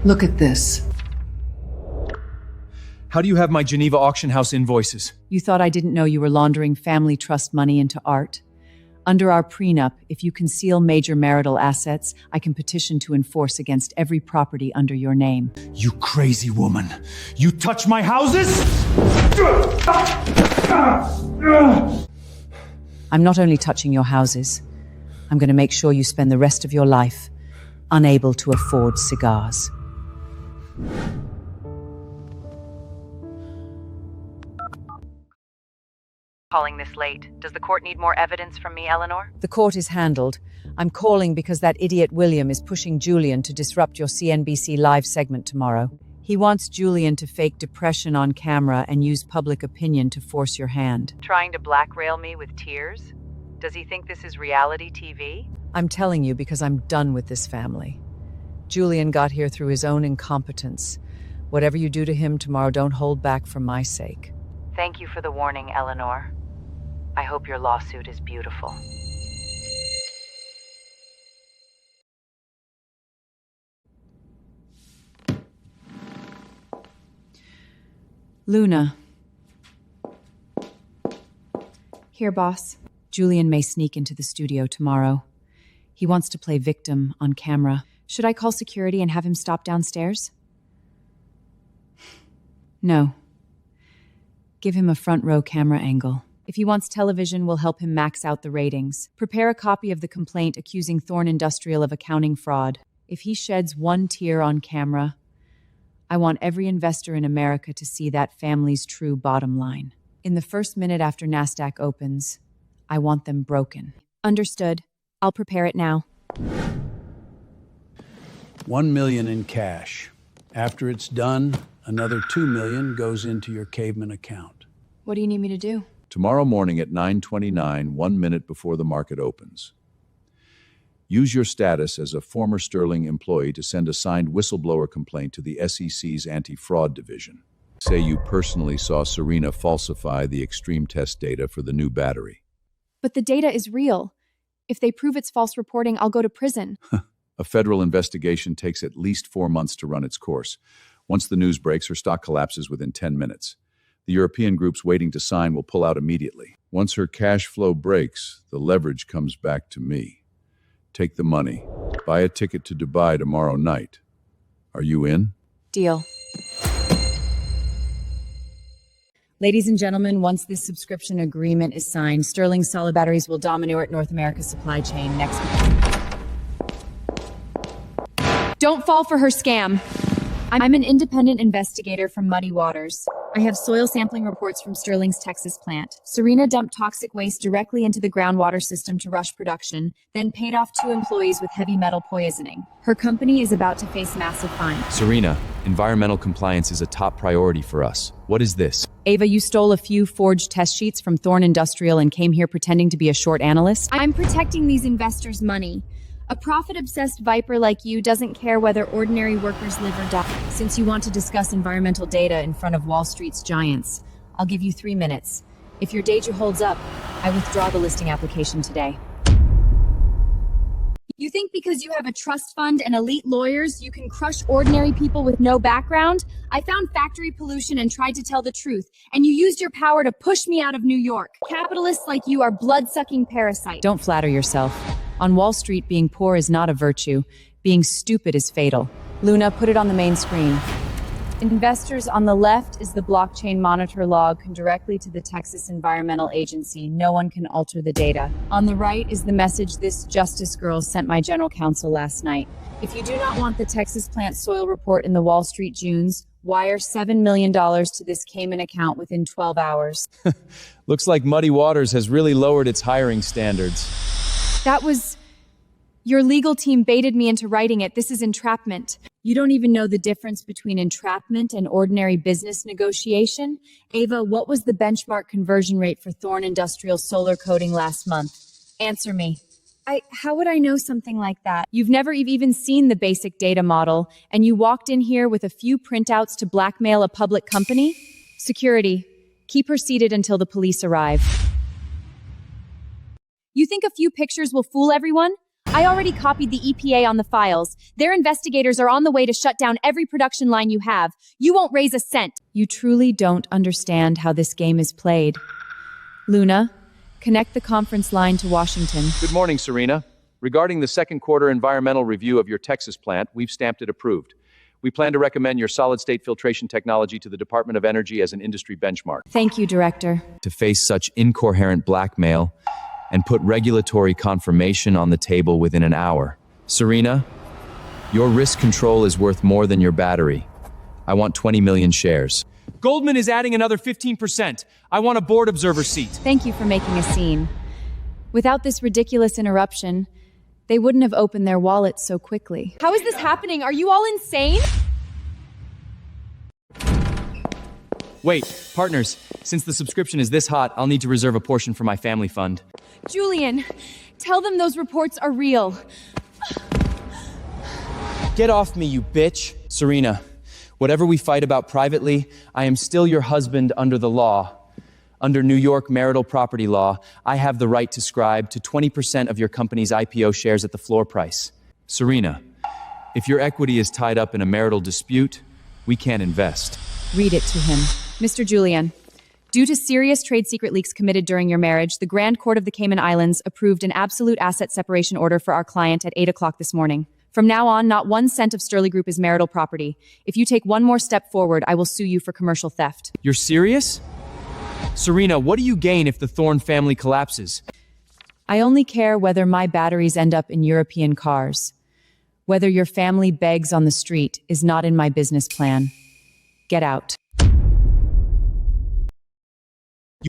Speaker 5: Look at this.
Speaker 4: How do you have my Geneva auction house invoices?
Speaker 9: You thought I didn't know you were laundering family trust money into art? Under our prenup, if you conceal major marital assets, I can petition to enforce against every property under your name.
Speaker 6: You crazy woman. You touch my houses?
Speaker 9: I'm not only touching your houses, I'm going to make sure you spend the rest of your life unable to afford cigars.
Speaker 8: Calling this late. Does the court need more evidence from me, Eleanor?
Speaker 9: The court is handled. I'm calling because that idiot William is pushing Julian to disrupt your CNBC live segment tomorrow. He wants Julian to fake depression on camera and use public opinion to force your hand.
Speaker 8: Trying to blackmail me with tears? Does he think this is reality TV?
Speaker 9: I'm telling you because I'm done with this family. Julian got here through his own incompetence. Whatever you do to him tomorrow, don't hold back for my sake.
Speaker 8: Thank you for the warning, Eleanor. I hope your lawsuit is beautiful.
Speaker 1: Luna.
Speaker 3: Here, boss.
Speaker 1: Julian may sneak into the studio tomorrow. He wants to play victim on camera.
Speaker 3: Should I call security and have him stop downstairs?
Speaker 1: No. Give him a front row camera angle.
Speaker 3: If he wants television, we'll help him max out the ratings. Prepare a copy of the complaint accusing Thorn Industrial of accounting fraud.
Speaker 1: If he sheds one tear on camera, I want every investor in America to see that family's true bottom line. In the first minute after NASDAQ opens, I want them broken.
Speaker 3: Understood. I'll prepare it now.
Speaker 14: $1 million in cash. After it's done, another $2 million goes into your caveman account.
Speaker 3: What do you need me to do?
Speaker 7: Tomorrow morning at 9:29, 1 minute before the market opens. Use your status as a former Sterling employee to send a signed whistleblower complaint to the SEC's anti-fraud division. Say you personally saw Serena falsify the extreme test data for the new battery.
Speaker 3: But the data is real. If they prove it's false reporting, I'll go to prison.
Speaker 7: A federal investigation takes at least 4 months to run its course. Once the news breaks, her stock collapses within 10 minutes. The European groups waiting to sign will pull out immediately. Once her cash flow breaks, the leverage comes back to me. Take the money. Buy a ticket to Dubai tomorrow night. Are you in?
Speaker 3: Deal.
Speaker 1: Ladies and gentlemen, once this subscription agreement is signed, Sterling solid batteries will dominate North America's supply chain next week.
Speaker 3: Don't fall for her scam. I'm an independent investigator from Muddy Waters. I have soil sampling reports from Sterling's Texas plant. Serena dumped toxic waste directly into the groundwater system to rush production, then paid off 2 employees with heavy metal poisoning. Her company is about to face massive fines.
Speaker 10: Serena, environmental compliance is a top priority for us. What is this?
Speaker 1: Ava, you stole a few forged test sheets from Thorn Industrial and came here pretending to be a short analyst?
Speaker 3: I'm protecting these investors' money. A profit-obsessed viper like you doesn't care whether ordinary workers live or die.
Speaker 1: Since you want to discuss environmental data in front of Wall Street's giants, I'll give you 3 minutes. If your data holds up, I withdraw the listing application today.
Speaker 3: You think because you have a trust fund and elite lawyers, you can crush ordinary people with no background? I found factory pollution and tried to tell the truth, and you used your power to push me out of New York. Capitalists like you are blood-sucking parasites.
Speaker 1: Don't flatter yourself. On Wall Street, being poor is not a virtue. Being stupid is fatal. Luna, put it on the main screen. Investors on the left is the blockchain monitor log directly to the Texas Environmental Agency. No one can alter the data. On the right is the message this justice girl sent my general counsel last night. If you do not want the Texas plant soil report in the Wall Street Junes, wire $7 million to this Cayman account within 12 hours.
Speaker 10: Looks like Muddy Waters has really lowered its hiring standards.
Speaker 3: That was... Your legal team baited me into writing it. This is entrapment.
Speaker 1: You don't even know the difference between entrapment and ordinary business negotiation? Ava, what was the benchmark conversion rate for Thorn Industrial solar coating last month? Answer me.
Speaker 3: How would I know something like that?
Speaker 1: You've never even seen the basic data model, and you walked in here with a few printouts to blackmail a public company? Security, keep her seated until the police arrive.
Speaker 3: You think a few pictures will fool everyone? I already copied the EPA on the files. Their investigators are on the way to shut down every production line you have. You won't raise a cent.
Speaker 1: You truly don't understand how this game is played. Luna, connect the conference line to Washington.
Speaker 10: Good morning, Serena. Regarding the second quarter environmental review of your Texas plant, we've stamped it approved. We plan to recommend your solid-state filtration technology to the Department of Energy as an industry benchmark.
Speaker 1: Thank you, Director.
Speaker 10: To face such incoherent blackmail and put regulatory confirmation on the table within an hour. Serena, your risk control is worth more than your battery. I want 20 million shares.
Speaker 4: Goldman is adding another 15%. I want a board observer seat.
Speaker 1: Thank you for making a scene. Without this ridiculous interruption, they wouldn't have opened their wallets so quickly.
Speaker 3: How is this happening? Are you all insane?
Speaker 4: Wait, partners, since the subscription is this hot, I'll need to reserve a portion for my family fund.
Speaker 3: Julian, tell them those reports are real.
Speaker 4: Get off me, you bitch. Serena, whatever we fight about privately, I am still your husband under the law. Under New York marital property law, I have the right to subscribe to 20% of your company's IPO shares at the floor price.
Speaker 10: Serena, if your equity is tied up in a marital dispute, we can't invest.
Speaker 1: Read it to him.
Speaker 3: Mr. Julian, due to serious trade secret leaks committed during your marriage, the Grand Court of the Cayman Islands approved an absolute asset separation order for our client at 8 o'clock this morning. From now on, not 1 cent of Sterling Group is marital property. If you take one more step forward, I will sue you for commercial theft.
Speaker 4: You're serious? Serena, what do you gain if the Thorne family collapses?
Speaker 1: I only care whether my batteries end up in European cars. Whether your family begs on the street is not in my business plan. Get out.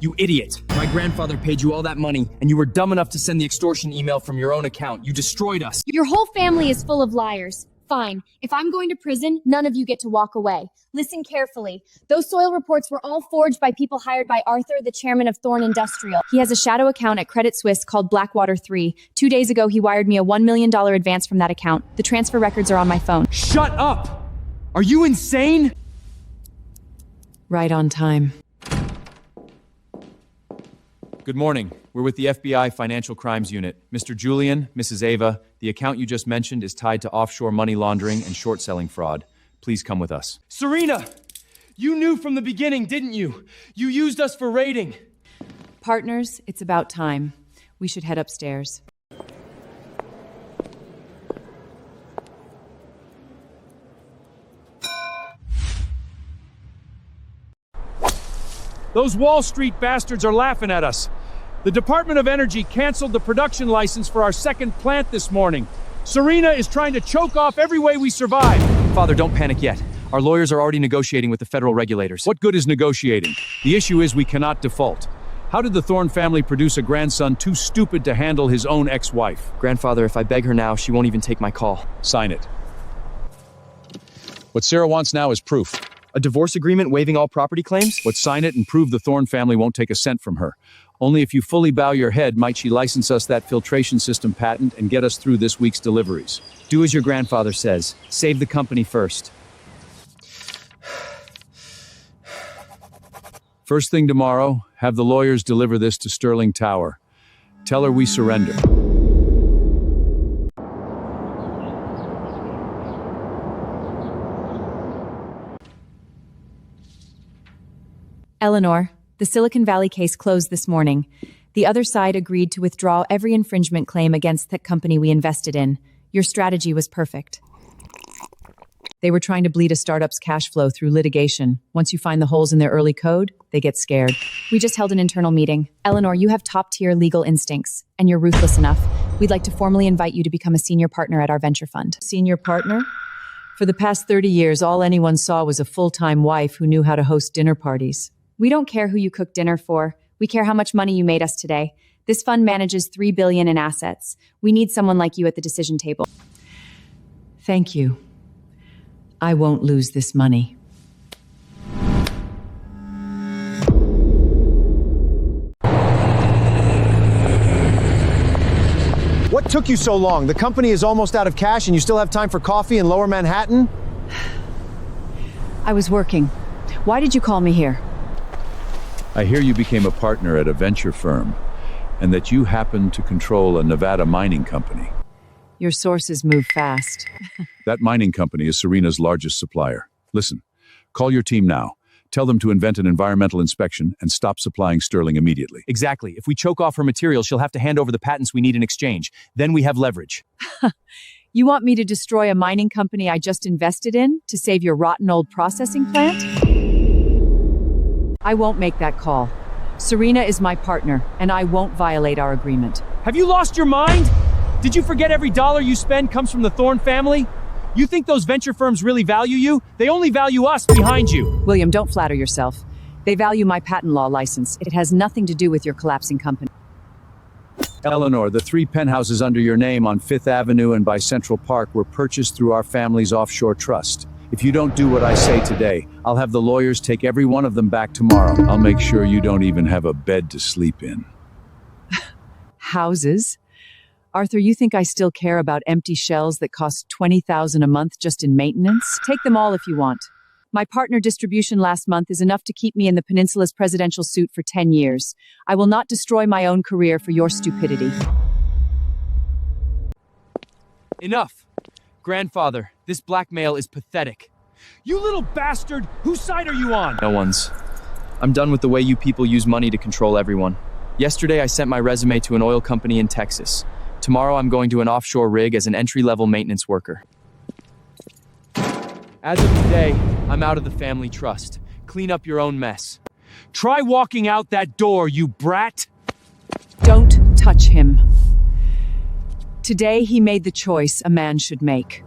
Speaker 4: You idiot. My grandfather paid you all that money, and you were dumb enough to send the extortion email from your own account. You destroyed us.
Speaker 3: Your whole family is full of liars. Fine. If I'm going to prison, none of you get to walk away. Listen carefully. Those soil reports were all forged by people hired by Arthur, the chairman of Thorne Industrial. He has a shadow account at Credit Suisse called Blackwater 3. 2 days ago, he wired me a $1 million advance from that account. The transfer records are on my phone.
Speaker 4: Shut up! Are you insane?
Speaker 1: Right on time.
Speaker 10: Good morning. We're with the FBI Financial Crimes Unit. Mr. Julian, Mrs. Ava, the account you just mentioned is tied to offshore money laundering and short-selling fraud. Please come with us.
Speaker 4: Serena! You knew from the beginning, didn't you? You used us for raiding.
Speaker 1: Partners, it's about time. We should head upstairs.
Speaker 4: Those Wall Street bastards are laughing at us. The Department of Energy canceled the production license for our second plant this morning. Serena is trying to choke off every way we survive.
Speaker 10: Father, don't panic yet. Our lawyers are already negotiating with the federal regulators.
Speaker 14: What good is negotiating? The issue is we cannot default. How did the Thorne family produce a grandson too stupid to handle his own ex-wife?
Speaker 4: Grandfather, if I beg her now, she won't even take my call.
Speaker 14: Sign it. What Sarah wants now is proof.
Speaker 4: A divorce agreement waiving all property claims?
Speaker 14: Sign it and prove the Thorne family won't take a cent from her. Only if you fully bow your head might she license us that filtration system patent and get us through this week's deliveries.
Speaker 4: Do as your grandfather says. Save the company first.
Speaker 14: First thing tomorrow, have the lawyers deliver this to Sterling Tower. Tell her we surrender.
Speaker 1: Eleanor, the Silicon Valley case closed this morning. The other side agreed to withdraw every infringement claim against the company we invested in. Your strategy was perfect. They were trying to bleed a startup's cash flow through litigation. Once you find the holes in their early code, they get scared.
Speaker 3: We just held an internal meeting. Eleanor, you have top-tier legal instincts, and you're ruthless enough. We'd like to formally invite you to become a senior partner at our venture fund.
Speaker 1: Senior partner? For the past 30 years, all anyone saw was a full-time wife who knew how to host dinner parties.
Speaker 3: We don't care who you cook dinner for. We care how much money you made us today. This fund manages $3 billion in assets. We need someone like you at the decision table.
Speaker 1: Thank you. I won't lose this money.
Speaker 6: What What took you so long? The company is almost out of cash and you still have time for coffee in Lower Manhattan?
Speaker 9: I was working. Why did you call me here?
Speaker 14: I hear you became a partner at a venture firm, and that you happen to control a Nevada mining company.
Speaker 9: Your sources move fast.
Speaker 14: That mining company is Serena's largest supplier. Listen, call your team now. Tell them to invent an environmental inspection and stop supplying sterling immediately.
Speaker 4: Exactly. If we choke off her material, she'll have to hand over the patents we need in exchange. Then we have leverage.
Speaker 9: You want me to destroy a mining company I just invested in to save your rotten old processing plant? I won't make that call. Serena is my partner, and I won't violate our agreement.
Speaker 4: Have you lost your mind? Did you forget every dollar you spend comes from the Thorne family? You think those venture firms really value you? They only value us behind you.
Speaker 9: William, don't flatter yourself. They value my patent law license. It has nothing to do with your collapsing company.
Speaker 14: Eleanor, the 3 penthouses under your name on 5th Avenue and by Central Park were purchased through our family's offshore trust. If you don't do what I say today, I'll have the lawyers take every one of them back tomorrow. I'll make sure you don't even have a bed to sleep in.
Speaker 9: Houses? Arthur, you think I still care about empty shells that cost $20,000 a month just in maintenance? Take them all if you want. My partner distribution last month is enough to keep me in the peninsula's presidential suit for 10 years. I will not destroy my own career for your stupidity.
Speaker 4: Enough. Grandfather, this blackmail is pathetic. You little bastard! Whose side are you on?
Speaker 10: No one's. I'm done with the way you people use money to control everyone. Yesterday, I sent my resume to an oil company in Texas. Tomorrow, I'm going to an offshore rig as an entry-level maintenance worker.
Speaker 4: As of today, I'm out of the family trust. Clean up your own mess. Try walking out that door, you brat!
Speaker 9: Don't touch him. Today, he made the choice a man should make.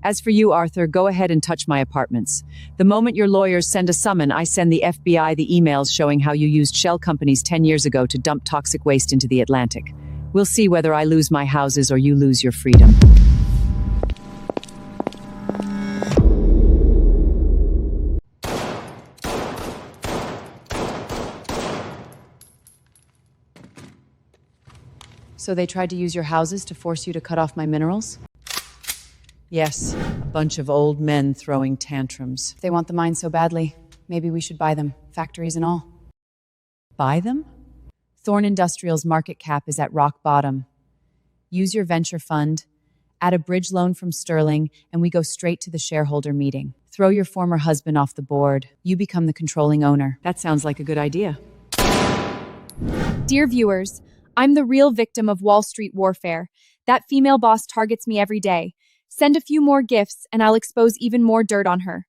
Speaker 9: As for you, Arthur, go ahead and touch my apartments. The moment your lawyers send a summon, I send the FBI the emails showing how you used shell companies 10 years ago to dump toxic waste into the Atlantic. We'll see whether I lose my houses or you lose your freedom. So they tried to use your houses to force you to cut off my minerals? Yes, a bunch of old men throwing tantrums.
Speaker 5: If they want the mine so badly, maybe we should buy them, factories and all.
Speaker 9: Buy them? Thorne Industrial's market cap is at rock bottom. Use your venture fund, add a bridge loan from Sterling, and we go straight to the shareholder meeting. Throw your former husband off the board. You become the controlling owner. That sounds like a good idea.
Speaker 3: Dear viewers, I'm the real victim of Wall Street warfare. That female boss targets me every day. Send a few more gifts, and I'll expose even more dirt on her.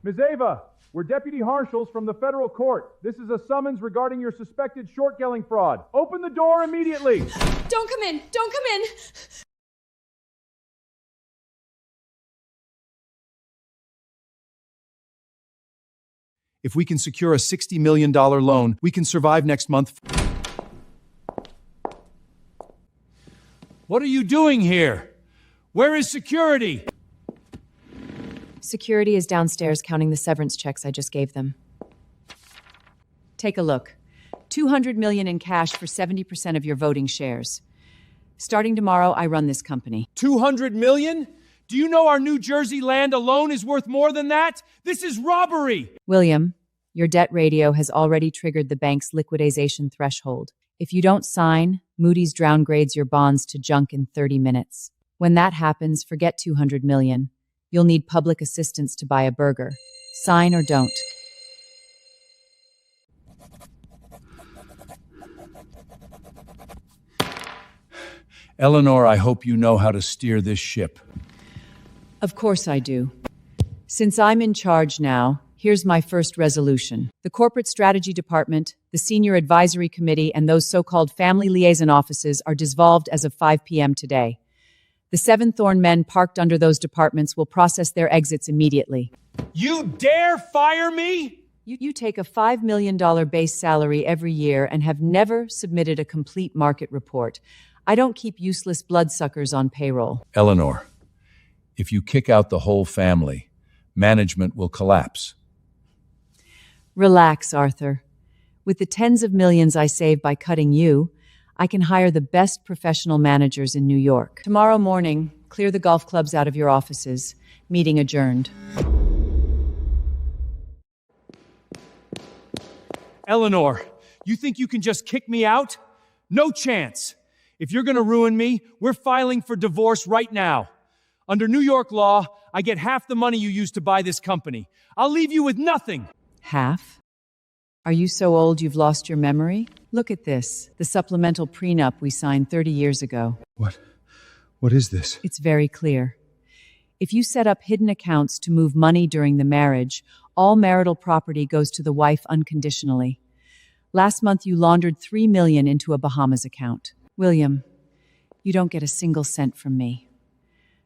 Speaker 15: Ms. Ava, we're Deputy Harshals from the federal court. This is a summons regarding your suspected short-gelling fraud. Open the door immediately.
Speaker 5: Don't come in! Don't come in!
Speaker 14: If we can secure a $60 million loan, we can survive next month.
Speaker 4: What are you doing here? Where is security?
Speaker 9: Security is downstairs counting the severance checks I just gave them. Take a look. $200 million in cash for 70% of your voting shares. Starting tomorrow, I run this company.
Speaker 4: 200 million? Do you know our New Jersey land alone is worth more than that? This is robbery!
Speaker 9: William, your debt radio has already triggered the bank's liquidation threshold. If you don't sign, Moody's downgrades your bonds to junk in 30 minutes. When that happens, forget 200 million. You'll need public assistance to buy a burger. Sign or don't.
Speaker 14: Eleanor, I hope you know how to steer this ship.
Speaker 9: Of course I do. Since I'm in charge now, here's my first resolution. The Corporate Strategy Department, the Senior Advisory Committee, and those so-called family liaison offices are dissolved as of 5 p.m. today. The 7 Thorne men parked under those departments will process their exits immediately.
Speaker 4: You dare fire me?
Speaker 9: You take a $5 million base salary every year and have never submitted a complete market report. I don't keep useless bloodsuckers on payroll.
Speaker 14: Eleanor, if you kick out the whole family, management will collapse.
Speaker 9: Relax, Arthur. With the tens of millions I save by cutting you, I can hire the best professional managers in New York. Tomorrow morning, clear the golf clubs out of your offices. Meeting adjourned.
Speaker 4: Eleanor, you think you can just kick me out? No chance. If you're gonna ruin me, we're filing for divorce right now. Under New York law, I get half the money you used to buy this company. I'll leave you with nothing.
Speaker 9: Half? Are you so old you've lost your memory? Look at this, the supplemental prenup we signed 30 years ago.
Speaker 14: What is this?
Speaker 9: It's very clear. If you set up hidden accounts to move money during the marriage, all marital property goes to the wife unconditionally. Last month you laundered $3 million into a Bahamas account. William, you don't get a single cent from me.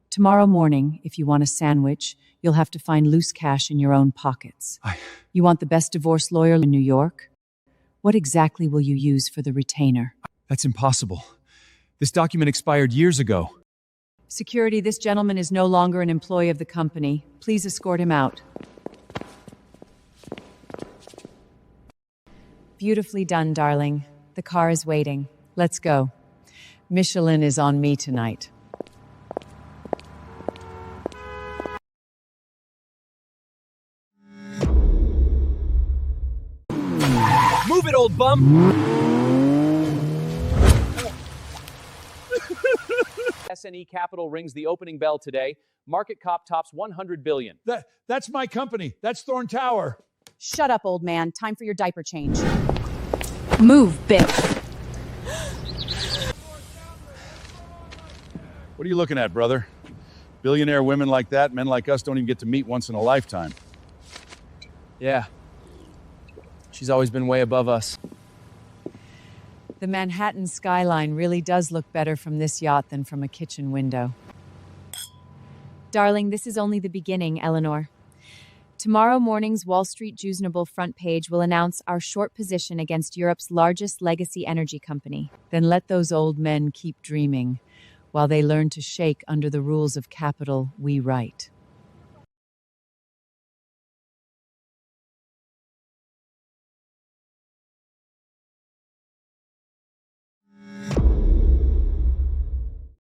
Speaker 9: Tomorrow morning, if you want a sandwich, you'll have to find loose cash in your own pockets. You want the best divorce lawyer in New York? What exactly will you use for the retainer?
Speaker 4: That's impossible. This document expired years ago.
Speaker 9: Security, this gentleman is no longer an employee of the company. Please escort him out. Beautifully done, darling. The car is waiting. Let's go. Michelin is on me tonight.
Speaker 4: Move it, old bum!
Speaker 10: SNE Capital rings the opening bell today. Market cap tops 100 billion.
Speaker 15: That's my company. That's Thorn Tower.
Speaker 16: Shut up, old man. Time for your diaper change.
Speaker 5: Move, bitch.
Speaker 14: What are you looking at, brother? Billionaire women like that, men like us don't even get to meet once in a lifetime.
Speaker 4: Yeah. She's always been way above us.
Speaker 9: The Manhattan skyline really does look better from this yacht than from a kitchen window.
Speaker 3: Darling, this is only the beginning, Eleanor. Tomorrow morning's Wall Street Journal front page will announce our short position against Europe's largest legacy energy company.
Speaker 9: Then let those old men keep dreaming, while they learn to shake under the rules of capital we write.